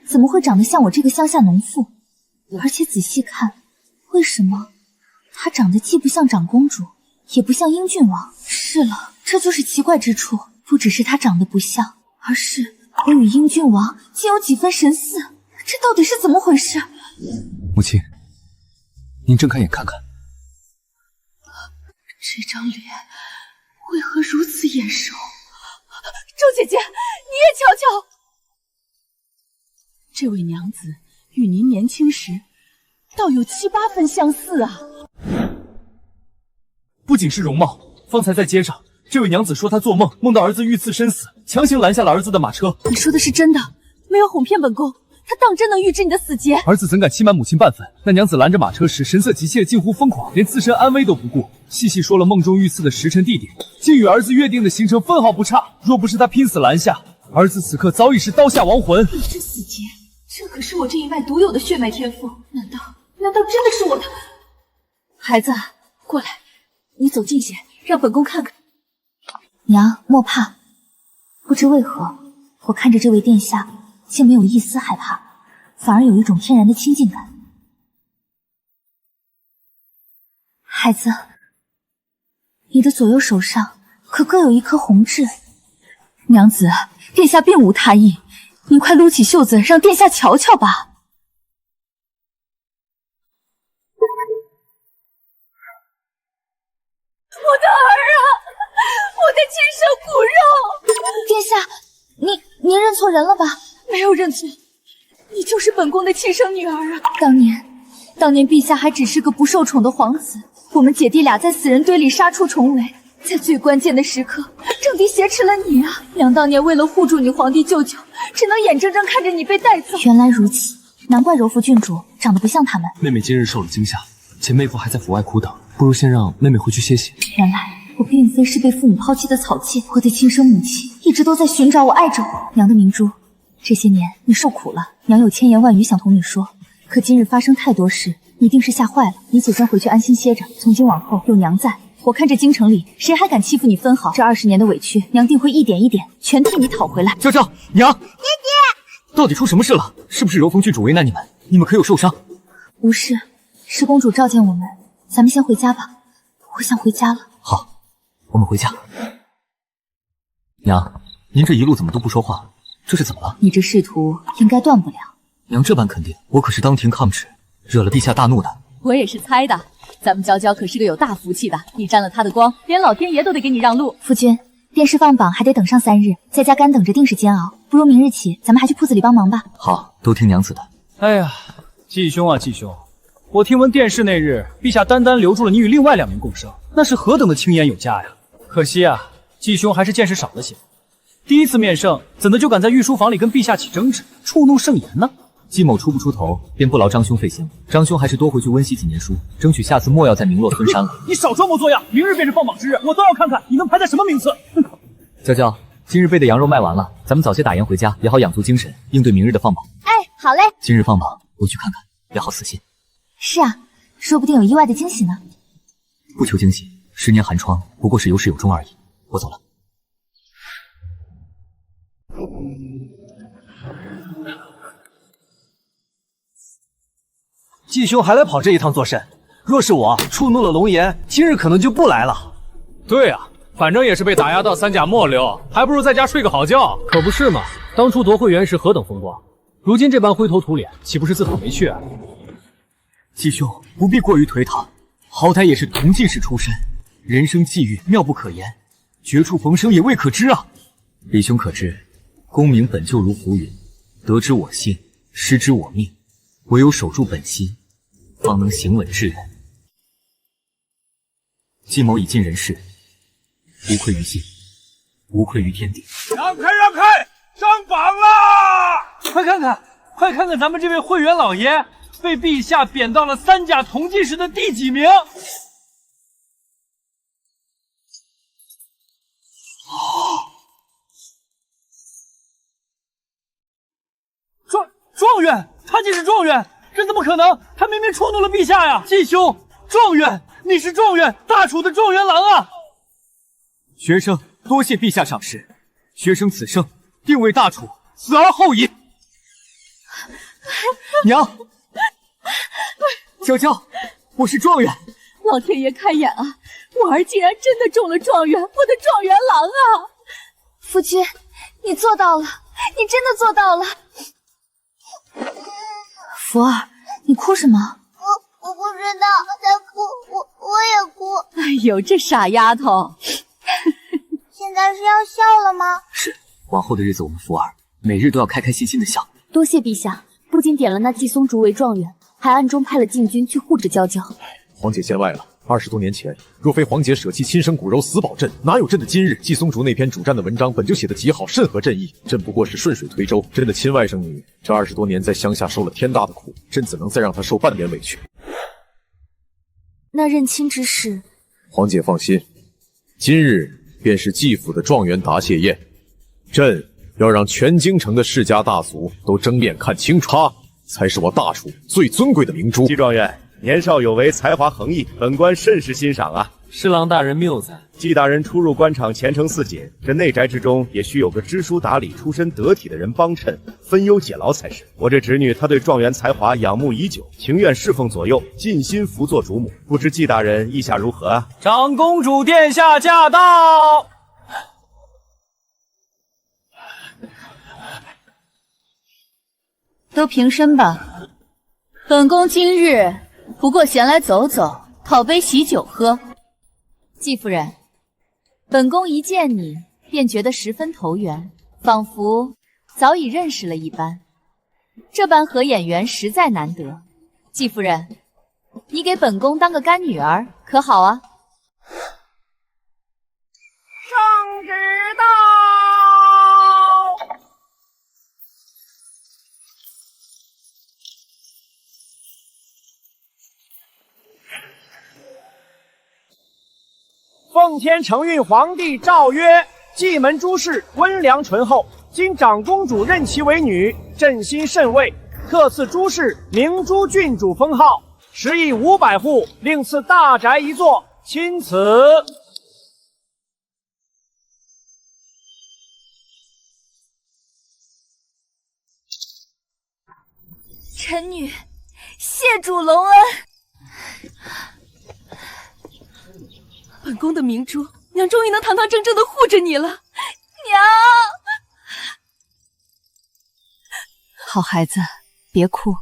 怎么会长得像我这个乡下农妇？而且仔细看，为什么她长得既不像长公主，也不像英郡王？是了，这就是奇怪之处，不只是她长得不像，而是我与英郡王竟有几分神似，这到底是怎么回事？母亲，您睁开眼看看，这张脸为何如此眼熟？周姐姐，你也瞧瞧，这位娘子与您年轻时倒有7、8分相似啊！不仅是容貌，方才在街上，这位娘子说她做梦到儿子遇刺身死，强行拦下了儿子的马车。你说的是真的，没有哄骗本宫，她当真能预知你的死结？儿子怎敢欺瞒母亲半分？那娘子拦着马车时，神色急切，近乎疯狂，连自身安危都不顾，细细说了梦中遇刺的时辰地点，竟与儿子约定的行程分毫不差。若不是她拼死拦下，儿子此刻早已是刀下亡魂。预知死结，这可是我这一脉独有的血脉天赋，难道真的是我的？孩子，过来，你走近些，让本宫看看。娘，莫怕。不知为何，我看着这位殿下，竟没有一丝害怕，反而有一种天然的亲近感。孩子，你的左右手上可各有一颗红痣。娘子，殿下并无他意，您快撸起袖子，让殿下瞧瞧吧。我的儿啊，我的亲生骨肉！殿下，您认错人了吧？没有认错，你就是本宫的亲生女儿啊！当年陛下还只是个不受宠的皇子，我们姐弟俩在死人堆里杀出重围，在最关键的时刻，政敌挟持了你啊！娘当年为了护住你皇帝舅舅，只能眼睁睁看着你被带走。原来如此，难怪柔服郡主长得不像他们。妹妹今日受了惊吓，且妹夫还在府外苦等，不如先让妹妹回去歇息。原来我并非是被父母抛弃的草芥，我的亲生母亲一直都在寻找我，爱着我。娘的明珠，这些年你受苦了，娘有千言万语想同你说，可今日发生太多事，你一定是吓坏了。你且先回去安心歇着，从今往后有娘在，我看这京城里谁还敢欺负你分毫？这20年的委屈，娘定会一点一点全替你讨回来。娇娇，娘，姐姐，到底出什么事了？是不是柔风郡主为难你们？你们可有受伤？无事，是公主召见我们，咱们先回家吧。我想回家了。好，我们回家。娘，您这一路怎么都不说话？这是怎么了？你这仕途应该断不了。娘这般肯定，我可是当庭抗旨，惹了陛下大怒的。我也是猜的，咱们娇娇可是个有大福气的，你沾了她的光，连老天爷都得给你让路。夫君，殿试放榜还得等上3日，在家干等着定是煎熬，不如明日起咱们还去铺子里帮忙吧。好，都听娘子的。哎呀，继兄啊继兄，我听闻殿试那日，陛下单单留住了你与另外2名共生，那是何等的清颜有加呀！可惜啊，继兄还是见识少了些。第一次面圣，怎的就敢在御书房里跟陛下起争执，触怒圣颜呢？季某出不出头，便不劳张兄费心。张兄还是多回去温习几年书，争取下次莫要再名落孙山了。你少装模作样，明日便是放榜之日，我倒要看看你能排在什么名次。娇娇，今日备的羊肉卖完了，咱们早些打盐回家，也好养足精神，应对明日的放榜。哎，好嘞。今日放榜，我去看看，也好死心。是啊，说不定有意外的惊喜呢。不求惊喜，10年寒窗，不过是有始有终而已。我走了。继兄还来跑这一趟作甚？若是我触怒了龙颜，今日可能就不来了。对啊，反正也是被打压到3甲末流，还不如在家睡个好觉。可不是嘛，当初夺会员时何等风光，如今这般灰头土脸，岂不是自讨没趣啊？继兄不必过于颓唐，好歹也是同进士出身，人生际遇妙不可言，绝处逢生也未可知啊！李兄可知，功名本就如浮云，得之我幸，失之我命，唯有守住本心，方能行稳致远。计谋已尽人事，无愧于心，无愧于天地。让开，让开，上榜啦！快看看咱们这位会员老爷被陛下贬到了3甲同进士的第几名？状元，他竟是状元，这怎么可能？他明明触怒了陛下呀！继兄，状元，你是状元，大楚的状元郎啊！学生多谢陛下赏识，学生此生定为大楚死而后已。娘，娇娇，我是状元。老天爷开眼啊！我儿竟然真的中了状元，我的状元郎啊！夫君，你做到了，你真的做到了。福儿，你哭什么？我不知道，在哭，我也哭。哎呦，这傻丫头！现在是要笑了吗？是，往后的日子我们福儿每日都要开开心心的笑。多谢陛下，不仅点了那季松竹为状元，还暗中派了禁军去护着娇娇。皇姐见外了。20多年前，若非皇姐舍弃亲生骨肉死保朕，哪有朕的今日？季松竹那篇主战的文章本就写得极好，甚合朕意。朕不过是顺水推舟，朕的亲外甥女，这20多年在乡下受了天大的苦，朕怎能再让她受半点委屈？那认亲之事，皇姐放心，今日便是季府的状元答谢宴，朕要让全京城的世家大族都睁眼看清楚，他才是我大楚最尊贵的明珠。季状元年少有为，才华横溢，本官甚是欣赏啊！侍郎大人谬赞。季大人出入官场，前程似锦，这内宅之中也需有个知书达理、出身得体的人帮衬，分忧解劳才是。我这侄女她对状元才华仰慕已久，情愿侍奉左右，尽心辅佐主母。不知季大人意下如何啊？长公主殿下驾到！都平身吧。本宫今日不过闲来走走，讨杯喜酒喝。季夫人，本宫一见你便觉得十分投缘，仿佛早已认识了一般。这般合眼缘实在难得。季夫人，你给本宫当个干女儿可好啊？圣旨到！奉天承运皇帝诏曰：蓟门朱氏温良醇厚，今长公主认其为女，朕心甚慰，特赐朱氏明珠郡主封号，食邑500户，另赐大宅1座，钦此。臣女谢主隆恩。本宫的明珠，娘终于能堂堂正正的护着你了，娘。好孩子，别哭，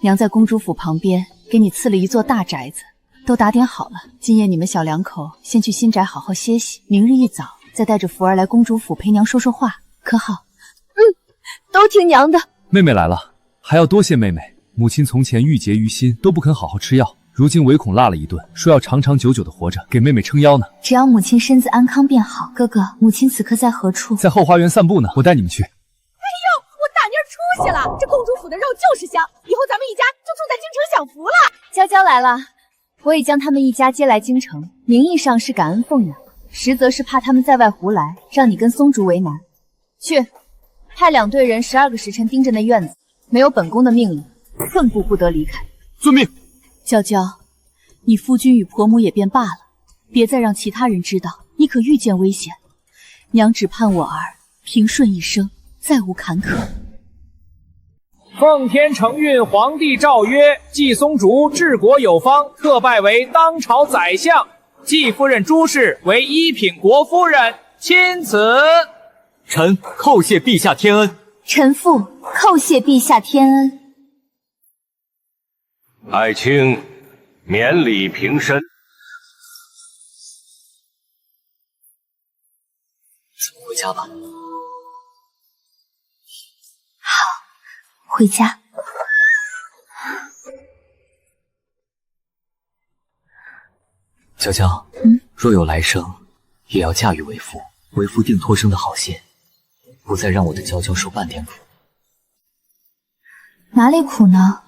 娘在公主府旁边给你赐了一座大宅子，都打点好了。今夜你们小两口先去新宅好好歇息，明日一早再带着福儿来公主府陪娘说说话，可好？都听娘的。妹妹来了，还要多谢妹妹。母亲从前郁结于心，都不肯好好吃药，如今唯恐落了一顿，说要长长久久的活着，给妹妹撑腰呢。只要母亲身子安康便好。哥哥，母亲此刻在何处？在后花园散步呢，我带你们去。哎呦，我大妮儿出息了！这公主府的肉就是香，以后咱们一家就住在京城享福了。娇娇来了，我已将他们一家接来京城，名义上是感恩奉养，实则是怕他们在外胡来，让你跟松竹为难。去，派2队人12个时辰盯着那院子，没有本宫的命令，寸步不得离开。遵命。娇娇，你夫君与婆母也便罢了，别再让其他人知道你可遇见危险。娘只盼我儿平顺一生，再无坎坷。奉天承运皇帝诏曰：季松竹治国有方，特拜为当朝宰相。季夫人朱氏为1品国夫人，钦此。臣叩谢陛下天恩。臣父叩谢陛下天恩。爱卿免礼平身。回家吧。好，回家。娇娇，若有来生，也要嫁与为夫，为夫定脱生的好线，不再让我的娇娇受半点苦。哪里苦呢？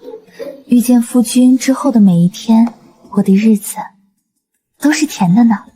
遇见夫君之后的每一天，我的日子都是甜的呢。